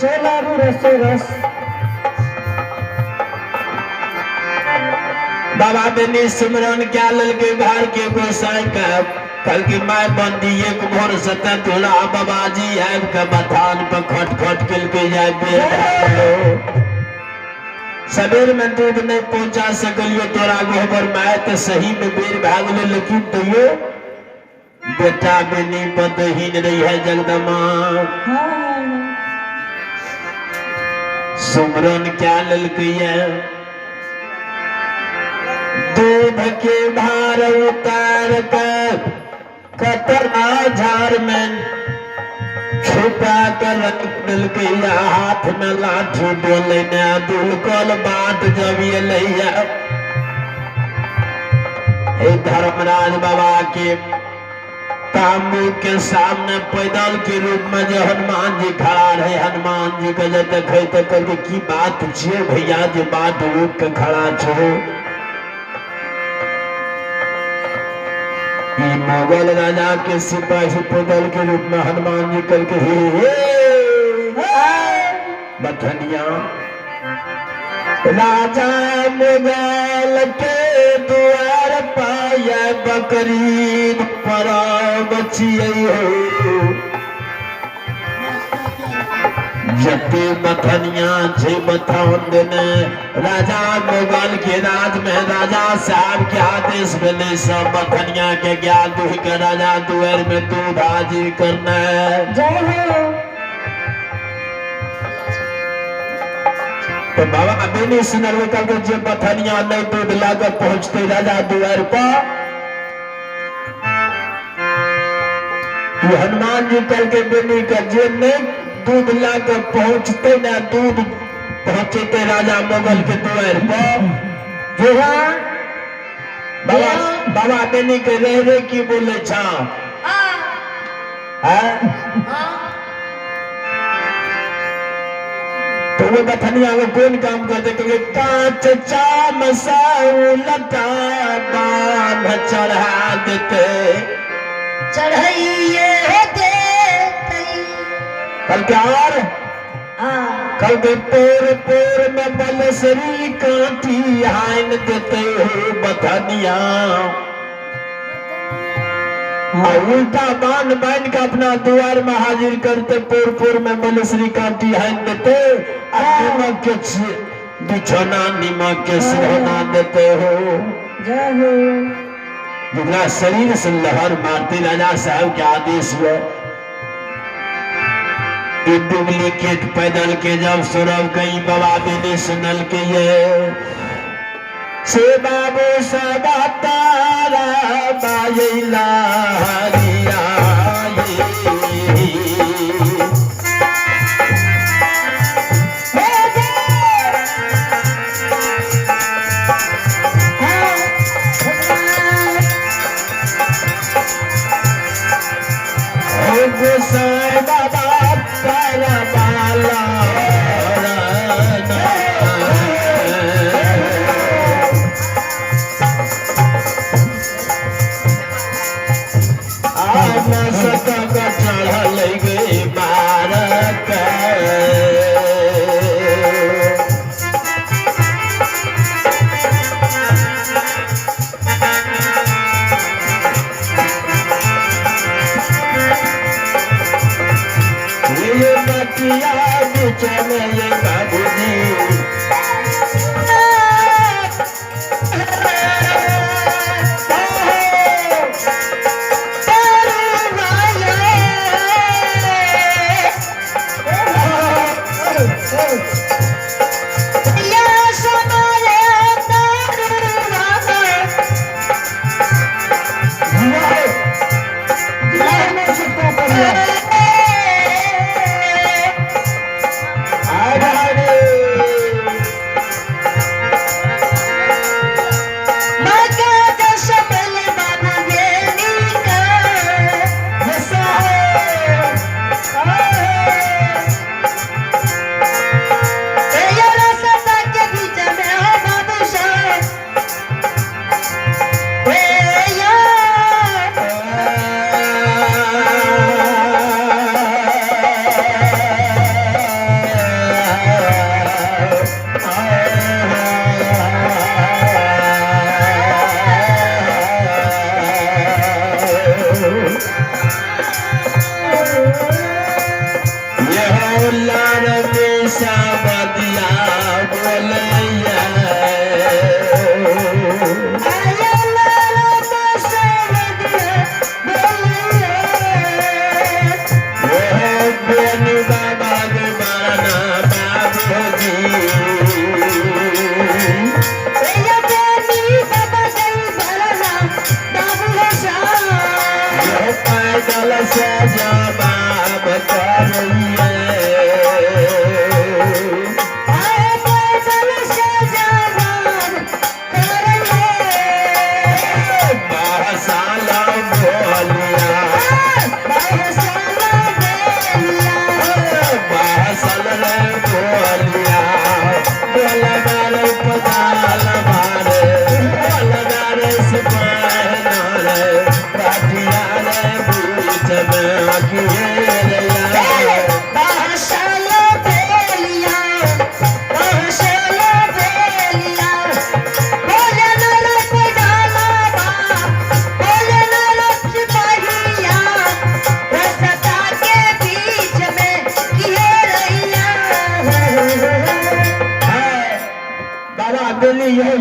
चला रस रस
बाबा बेनी सिमरन क्या लल के घर के गोसाई का कल की माय बंदी एक भोर सतत तोला बाबाजी आब के बथान पर खट खट किल के जाए सबेर में दूध नहीं पहुंचा सकलियो तोरा गोबर माय तो सही में बेर भाग ले लेकिन तैयो बेटा बेनी बदहीन रही है जगदमा सुमरन क्या ललकी है दूध के भार उतार कर कतरा झार में छुपा कर रख मिलके हाथ में लाठी बोले न दुलकल बाट जब ये लैया धर्मराज बाबा के तांबू के सामने पैदल के रूप में जो हनुमान जी खड़ा रहे हनुमान जी के जब देखे तो करके की बात छे भैया जो बात रूप के खड़ा छो मुगल राजा के सिपाही पैदल के रूप में हनुमान जी करके बथनिया राजा मुगल के द्वार पाया बकरी पर जते बथनिया छे बथन देने राजा मुगल के राज में राजा साहब के आदेश मिले सब बथनिया के ज्ञान दूह के राजा दुआर में दूध हाजिर करना
जय हो।
तो बाबा अभी नहीं सुनल कल के जे बथनिया नहीं दूध लाकर पहुंचते राजा दुआर पर हनुमान जी कल के बेनी का जे नहीं दूध लाकर पहुंचते ना दूध पहुंचते राजा मुगल के द्वार पर जो बाबा बाबा बेनी के रह रे की बोले छा तो वो बथनिया में कौन काम करते क्योंकि कांच चाम लटा बांध चढ़ा देते
चढ़ाइए होते
कल क्या और कल के पोर पोर में बलसरी कांटी हाइन देते हो बथनिया उल्टा बांध बांध के अपना द्वार में हाजिर करते पोर पोर में बलसरी कांटी हाइन देते नमक के बिछोना नीमक के सिरौना देते हो
जय हो।
जितना शरीर से लहर मारते राजा साहब के आदेश हुआ डुप्लीकेट पैदल के जब सुरव कई बाबा भी सुनल के ये से बाबू सबा तारा बाजैला हरिया ये मटिया बीच में ये बाबूजी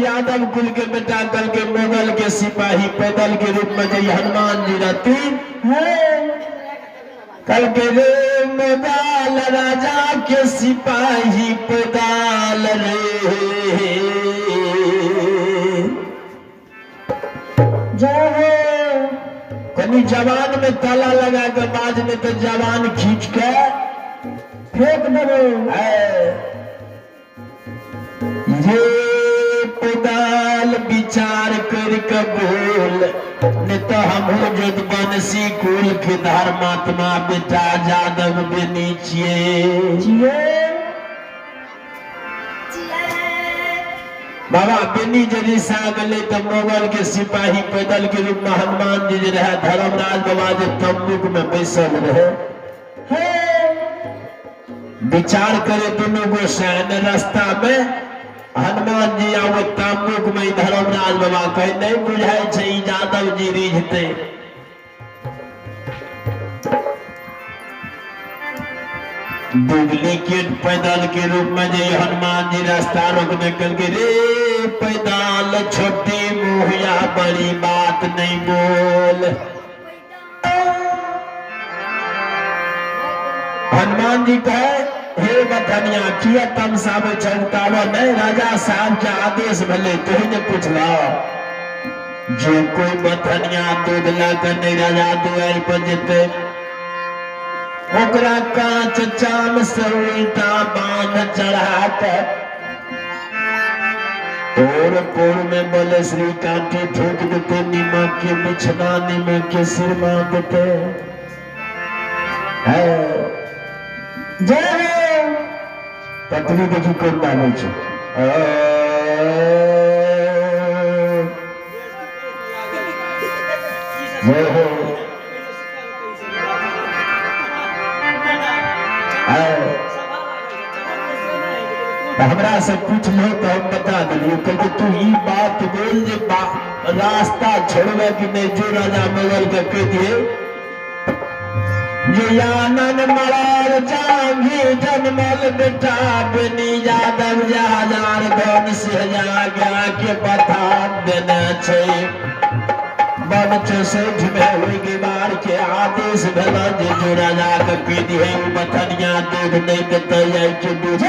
यादव कुल के बेटा कल के मुगल के सिपाही पैदल के रूप में जय हनुमान जी रहती कल के रे मुगल राजा के सिपाही पैदल रे कभी जवान में ताला लगा के बाद में तो जवान खींच के फेंक दो ये पैदल विचार कर कबूल ने तो हम जद बनसी कुल के धर्मात्मा बेटा जादव बेनीचिए बाबा बेनी जदि सागले तो मुगल के सिपाही पैदल के रूप में हनुमान जी रहे धर्मराज बाबा जो तम्बुक में बैसल रहे विचार करे दोनों को सैन रास्ता में हनुमान जी आओ तम्बुक में धर्मराज बाबा कहे नहीं बुझाई छे जादव जी रिझते डुप्लीकेट पैदल के रूप में जो हनुमान जी रास्ता रोकने कल के रे पैदल छोटी मुहिया बड़ी बात नहीं बोल हनुमान जी कहे हे बथनिया किया तमसावे चौतावा नहीं राजा साहब के आदेश भले तुही ने पूछला जो कोई बथनिया दूध लाकर नहीं राजा दुआर पर जेते ओकरा कांच चाम से उल्टा बांध चढ़ा कर तोड़ पोड़ में बोले श्री कांटी ठोक देते नीमक के बिछना नीमक के सिर मार देते जय पत्नी देखी कौन डाले छे हमरा से पूछ लो तो हम बता दिलिए क्योंकि तू ही बात बोल जे रास्ता छोड़वे कि नहीं जो राजा मुगल के कह दिए ये आनंद मरार जांगी जनमल बेटा बनी यादव हजार धन से जागा के बता देना चाहिए बन से झुमे हुई के बार के आदेश भेला जे जो राजा के पीती है बथनिया दूध नहीं देते जाए के दूध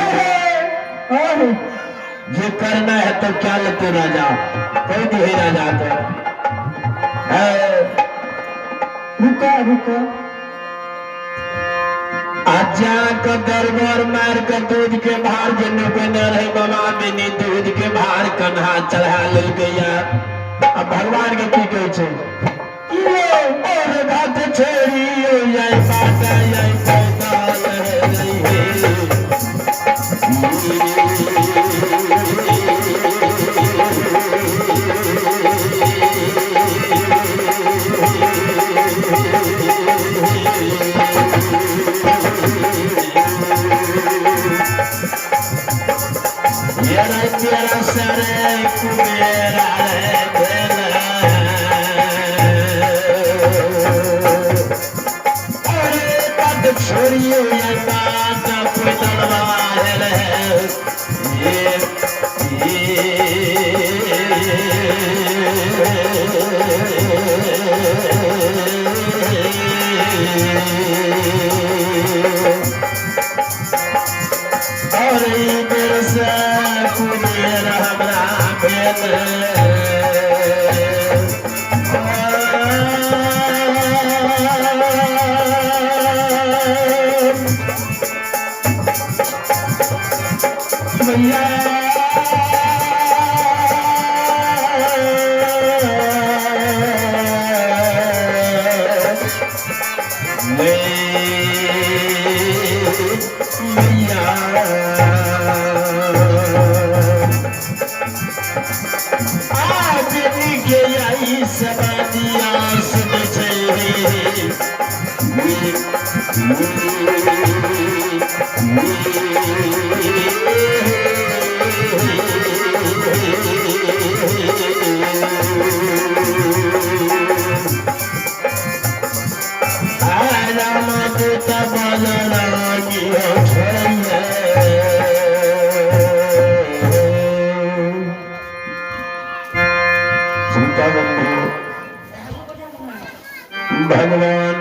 ये करना है तो क्या लेते राजा कह दिए राजा तो
रुका रुका
आजा का दरबार मार कर दूध के बाहर जन्नू के न रहे बाबा मैंने दूध के बाहर कन्हा चढ़ा ले गया अब भगवान के की कहे छे ये और बात छोड़ी यही बात यही पैदा मेरा सरे कुमेरा छोड़िए बात और इधर से कुमेर हमरा भेल भगवान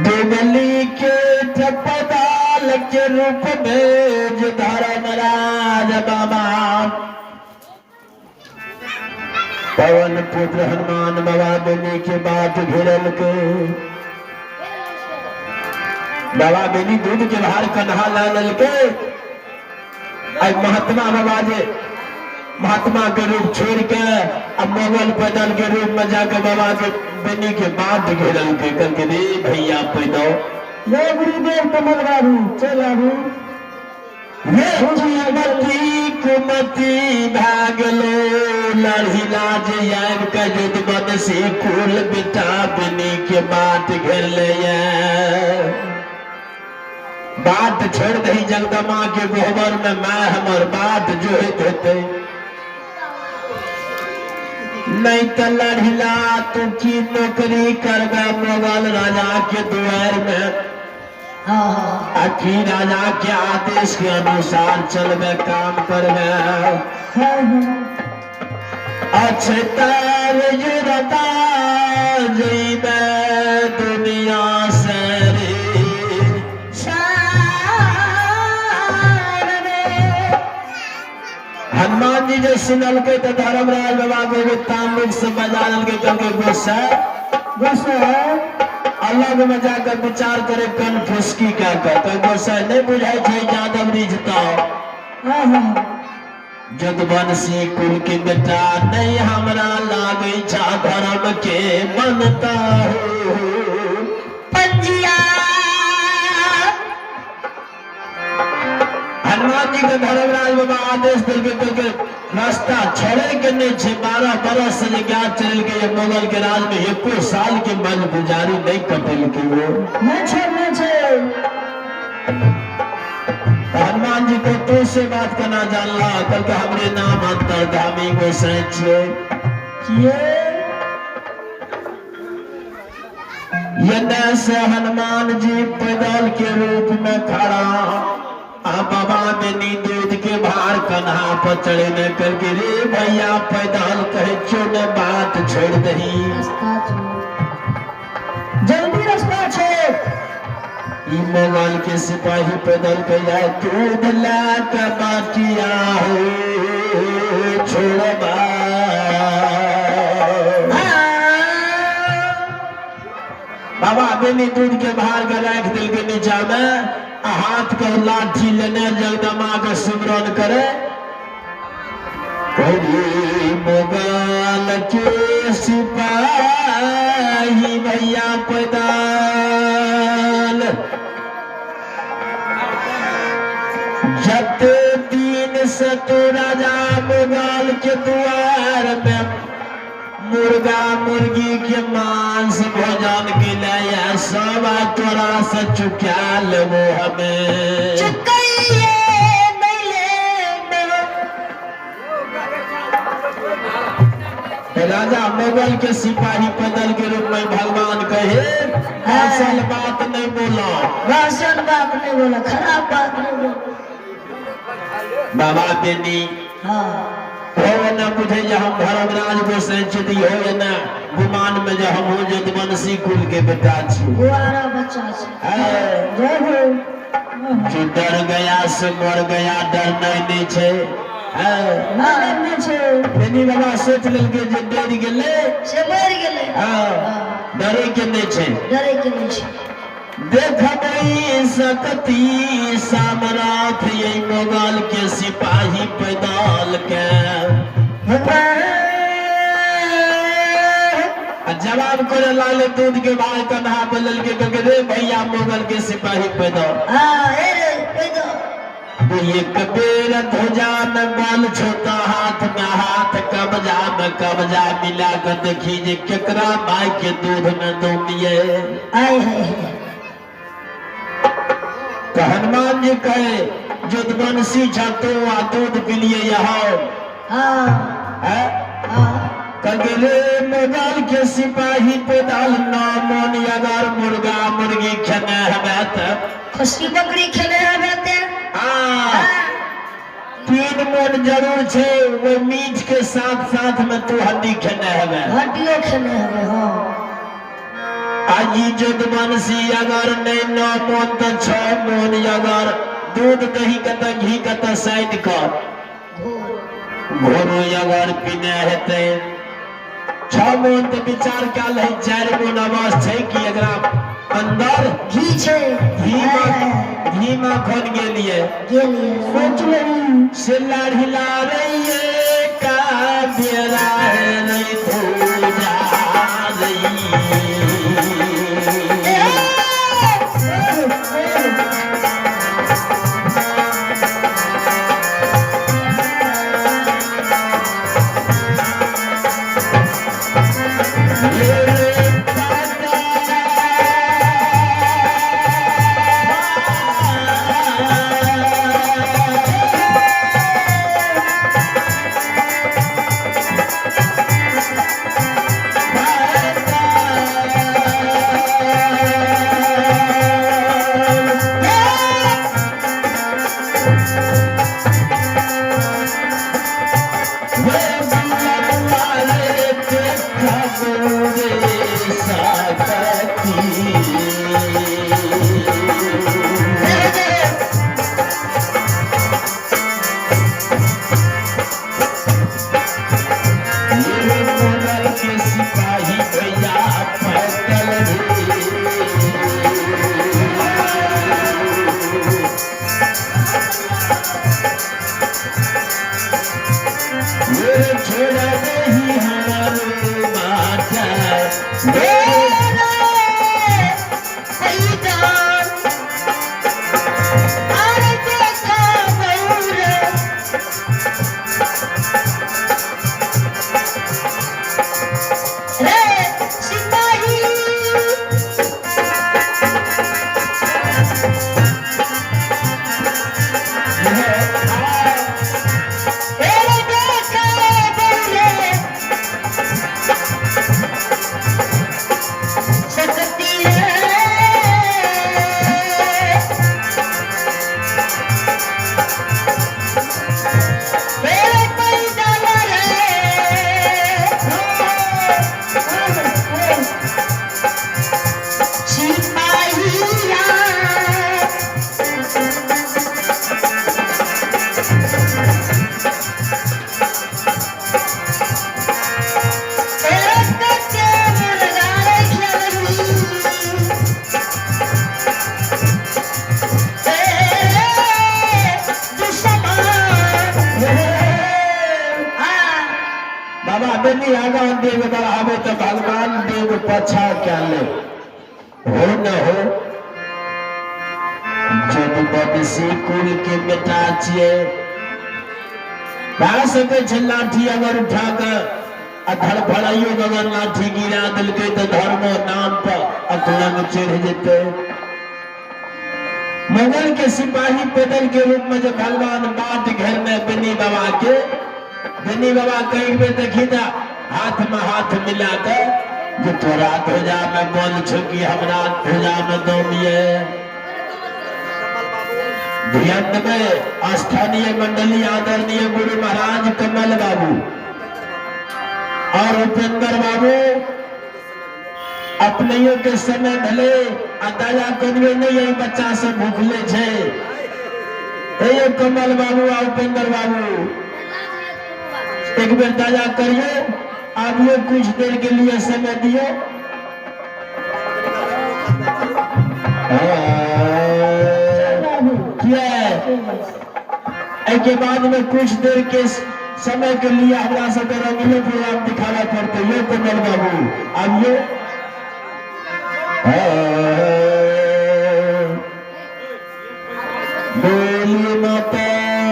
देवली के ठपदाल के रूप में जो धर्मराज बाबा पवन पुत्र हनुमान बाबा बेनी के बात घेरल के बाबा बेनी दूध के बाहर कन्हा लाल के महात्मा बाबा जे महात्मा के रूप छोड़ के अब मोगल पैदल के रूप में जाकर बाबा के बेनी के बाद घेरल के करके रे भैया पैदो
जय गुरुदेव कमल बाबू चल आबू
ये जीवती कुमती भागलो लड़ही लाज आब के युद्ध बन से कुल बेटा बेनी के बात घेर ले बात छोड़ दही जगदमा के गोबर में मैं हमर बात जोहित होते नहीं तो लड़िला तू की नौकरी करबे मोगल राजा के द्वार में अखी राजा के आदेश के अनुसार चलबे काम करबे अच्छा जीबे दुनिया से हनुमान जी जो सुनल के तो धर्मराज बाबा को एगो तांबुक से बजा के करके गुस्सा अलग में जाकर विचार करे कन फुसकी क्या कहता गुस्सा नहीं बुझाई छे यादव रिझता जदवंशी कुल के बेटा नहीं हमरा लागे छा धर्म के बनता हो
पंजिया
हनुमान जी के धर्मराज बाबा आदेश दिल रास्ता छोड़े के नहीं छे 12 बरस से ज्ञात चल के मुगल के राज में एको साल के मन गुजारी नहीं कटल के वो हनुमान जी को तो से बात करना जानला कल के हमरे नाम अंतर्धामी को सच यने से हनुमान जी पैदल के रूप में खड़ा बाबा बेनी दूध के भार कन्हा पर चढ़े न करके रे भैया पैदल कहे क्यों न बात छोड़ दही
जल्दी रास्ता छोड़।
ई मोगल के सिपाही पैदल कहिया दूध ला के बाटिया हो छोड़बा बाबा बेनी दूध के भार के रख दिल के नीचा में हाथ के लाठी लेने जगदमा के सुमरन करे मोगल के सिपाही भैया पैदल जते दिन से तो राजा मोगल के द्वार में मुर्गा मुर्गी के मांस भोजन के लिए सब तोरा से चुका लेबो हमें राजा मोगल के सिपाही पैदल के रूप में भगवान कहे असल बात नहीं बोला,
भाषण बात नहीं बोला, खराब बात नहीं बोला।
बाबा बेनी हो न बुझे जो हम धर्मराज गोसाई चुदी हो न गुमान में जो हम हो जदवंशी कुल के बेटा छी
गुआरा बच्चा
जय
जो डर गया से मर गया, डर नहीं छे बेनी बाबा सोच लेलके जे डर गेले
से मर गेले,
डरे के नहीं छे,
डरे के नहीं छे।
देखबई सकती सामराथ ये मोगल के सिपाही पैदल के जवाब करे लाले दूध के भाई कन्हा बदल के कहके रे भैया मोगल के सिपाही पैदल एक बेर ध्वजा में बल छोटा हाथ में हाथ कब्जा मिला कर देखी जे केकरा माई के दूध में दोमिए तो हनुमान जी कहे जदवंशी छतो आ दूध पिलिए यहाँ कहे रे मोगल के सिपाही पैदल नामन अगर मुर्गा मुर्गी खेने हमें तब
खस्सी बकरी खेले हमें
3 मन जरूर छे वो मीट के साथ साथ में तू हड्डी खेने हवे,
हड्डियों खेले हवे।
आज जदवंशी अगर नहीं 9 मन तो 6 मन अगर दूध दही कत घी कत साइड कर घोरो अगर पीने हेते 6 मन तो विचार काल है 4 मन आवाज छे कि एकरा अंदर
घी छे,
घी माखन गेलिए
सोच रही
से लाढ़िला रही का बेरा है नहीं तो जा रही बेग बढ़ावे तो भगवान बेग पछा क्या ले हो न हो जब बदसी कुल के बेटा छिए भा सके छै लाठी अगर उठा के अधड़ फड़ाइयो अगर लाठी गिरा दिलके तो धर्म नाम पर अकलंग चढ़ जेते। मुगल के सिपाही पैदल के रूप में जब भगवान बाट घर में बिन्नी बाबा के बिन्नी बाबा कहीं पे देखी था हाथ में हाथ मिला कर जो तोरा ध्वजा में बोल छुकी हमरा ध्वजा में दमिए ध्यान में स्थानीय मंडली आदरणीय गुरु महाराज कमल बाबू और उपेंद्र बाबू अपने के समय भले दया करिए नहीं यही बच्चा सब भूखले छे कमल बाबू और उपेंद्र बाबू एक बेर दया करिए आबिए कुछ देर के लिए समय दियो। के बाद में कुछ देर के समय के लिए हमरा सब रंगीले प्रोग्राम दिखाना पड़ते ये कमल बाबू आबिए। बोली माता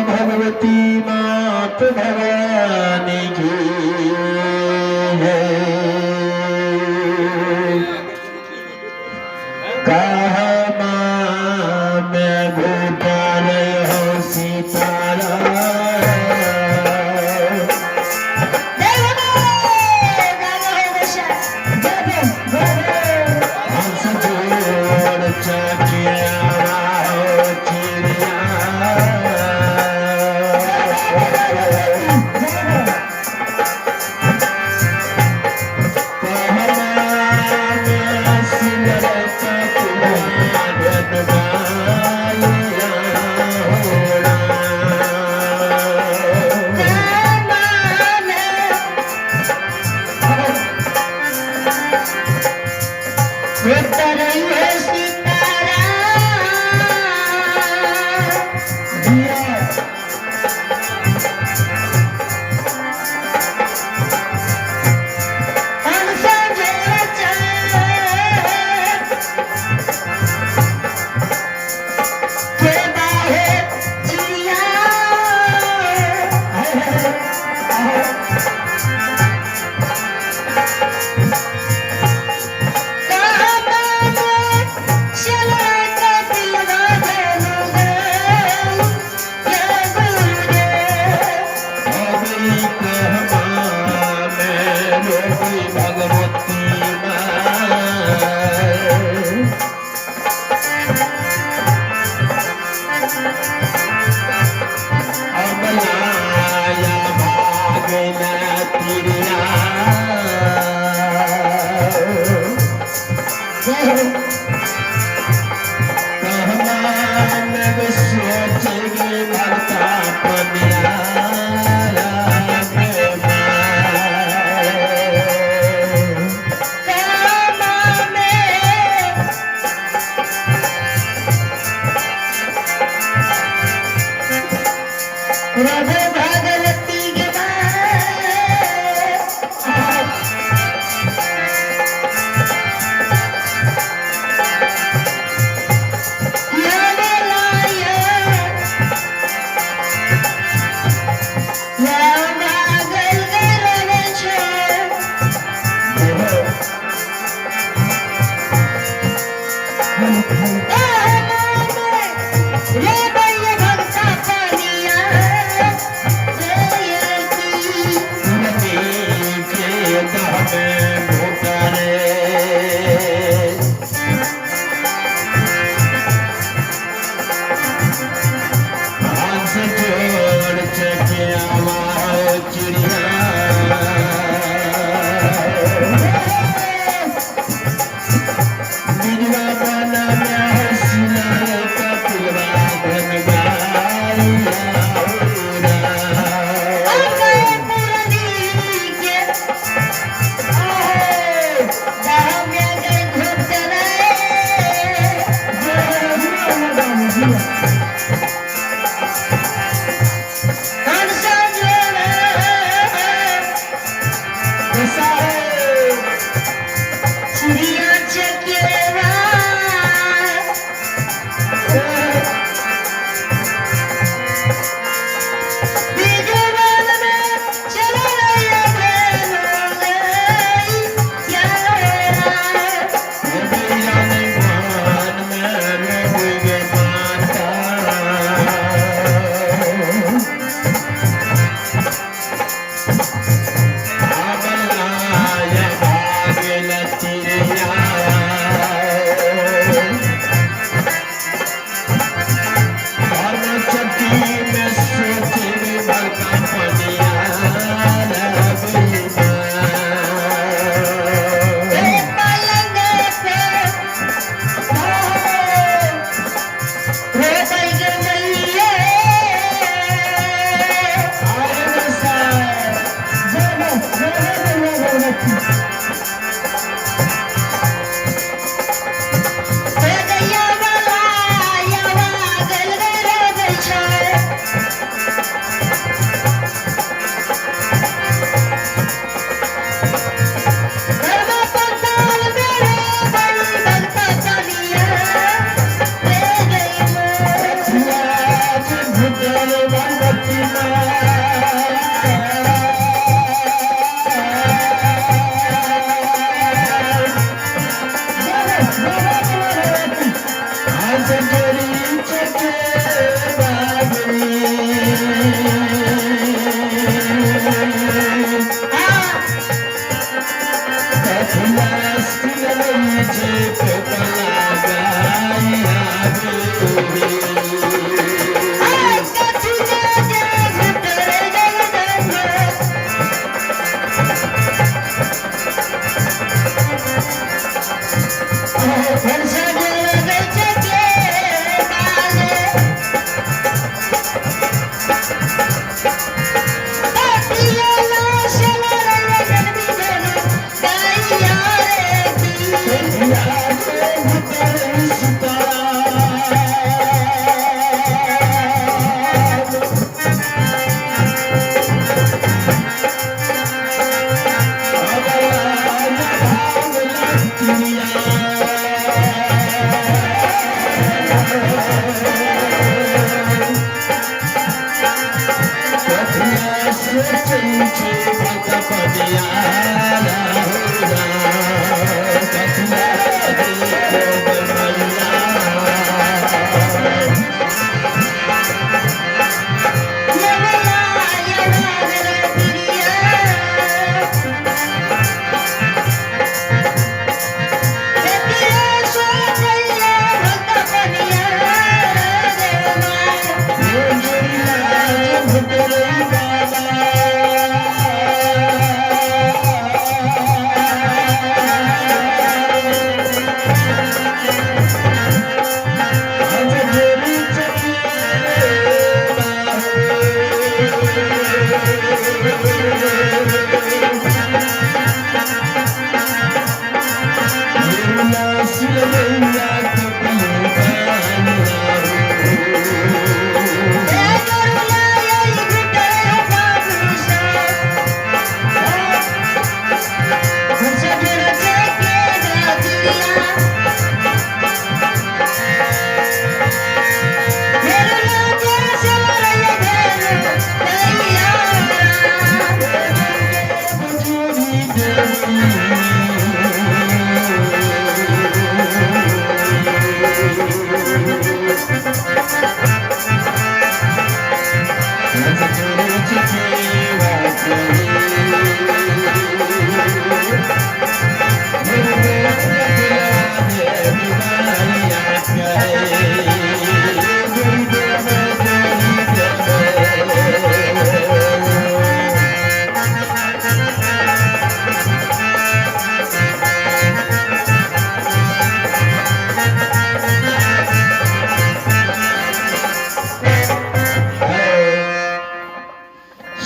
भगवती मात भवानी की कहा मैं भूपाल हो सीतारा सजरी चके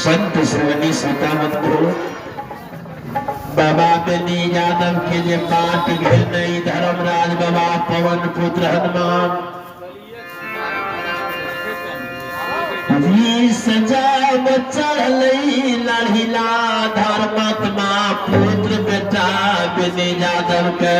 संत श्रीमती सीतामत को बाबा बेनी यादव के लिए पाठ घेर नहीं धर्मराज बाबा पवन पुत्र हनुमान जी सजाब चढ़ लड़िला धर्मात्मा पुत्र बेटा बेनी यादव के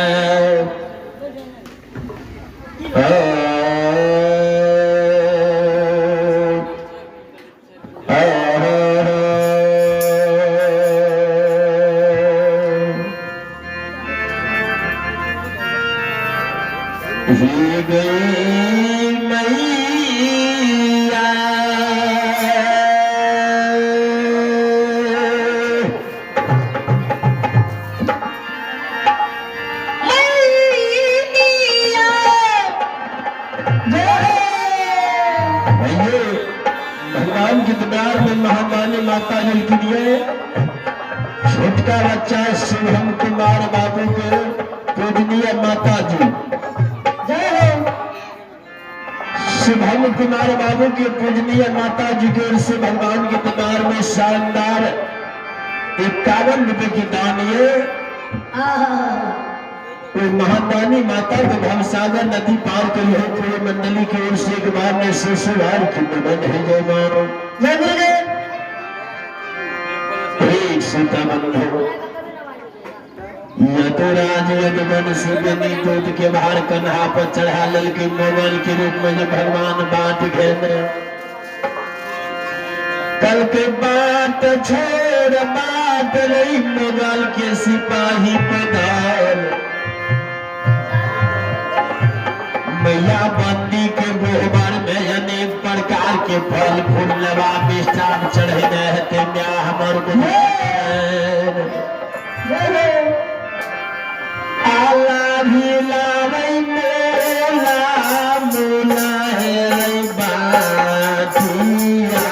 गई मैया भगवान के दरबार में महामानी माता जी के लिए छोटका बच्चा शुभम कुमार बाबू के पूजनीय माता जी शुभम कुमार बाबू के पूजनीय माता जी की ओर से भगवान के दरबार में शानदार 51 रुपए की दान ये महादानी माता को भवसागर नदी पार करी है पूरी मंडली की ओर से एक बार ने शिशुहार की निबंध है जय मानो जय गुरुदेव सीता बंधु यदुराज यदुवन शिवनी दूत के बाहर कन्हा पर चढ़ा लल के मोगल के रूप में जब भगवान बात घेर कल के बात छोड़ बात रही मोगल के सिपाही पधार मैया बंदी के गोबर में अनेक प्रकार के फल फूल लबा मिष्ठान चढ़े हते म्या हमर को आला भी लावै मोला मोला है बातिया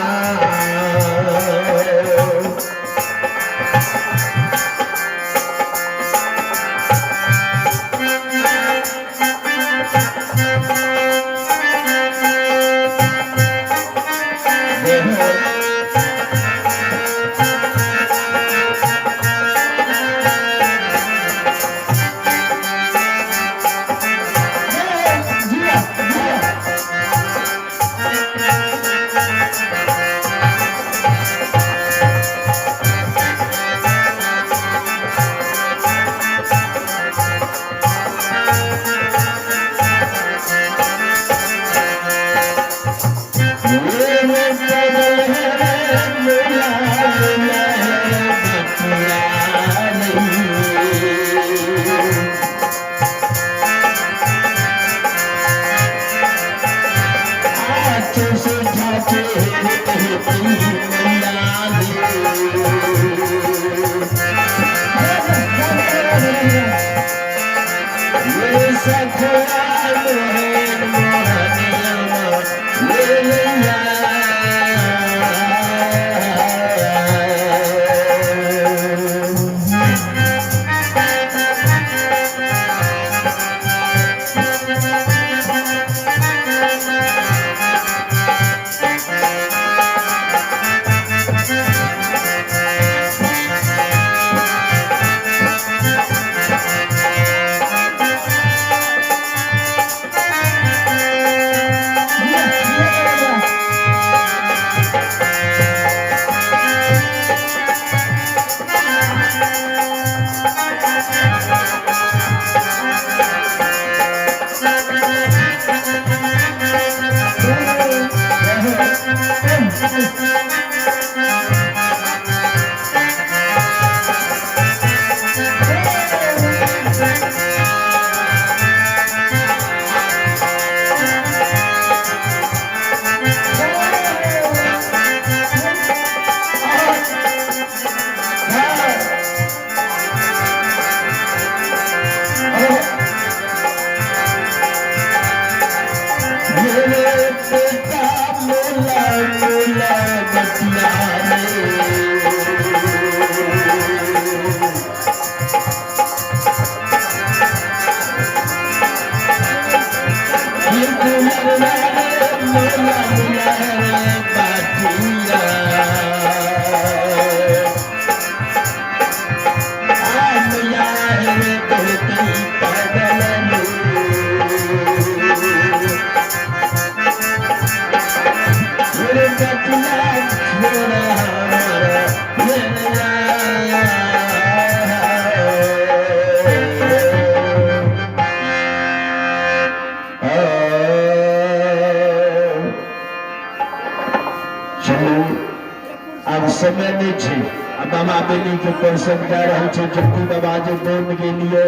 समय नहीं छे अब बाबा बेली के परसम जा रहल छे जत्ती बाबा जे बोल के लिए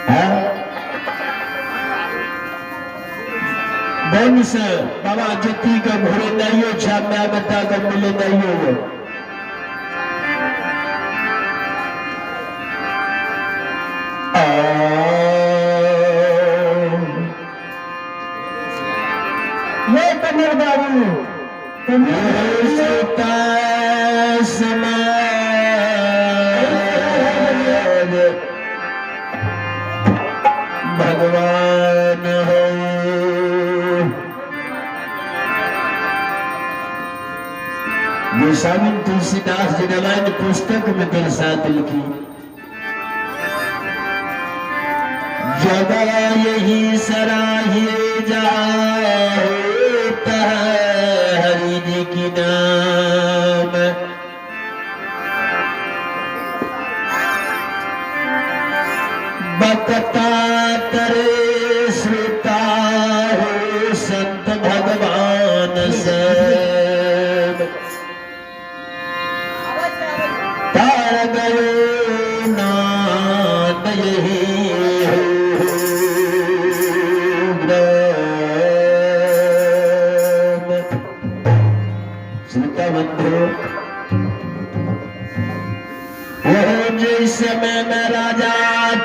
हैं बन से बाबा जत्ती के घोड़े दाइयो छा मैं बता के मिले दाइयो हो
ये कमर बाबू
भगवान हो गोस्वामी तुलसीदास जी रामायण पुस्तक में दर्शात लिखी जगा यही सराहिए जाओ हरि जी की नाम बकता करे श्रोता हो संत भगवान से तार गयो नाद यही हो श्रोता बंधु वो जिस समय में राजा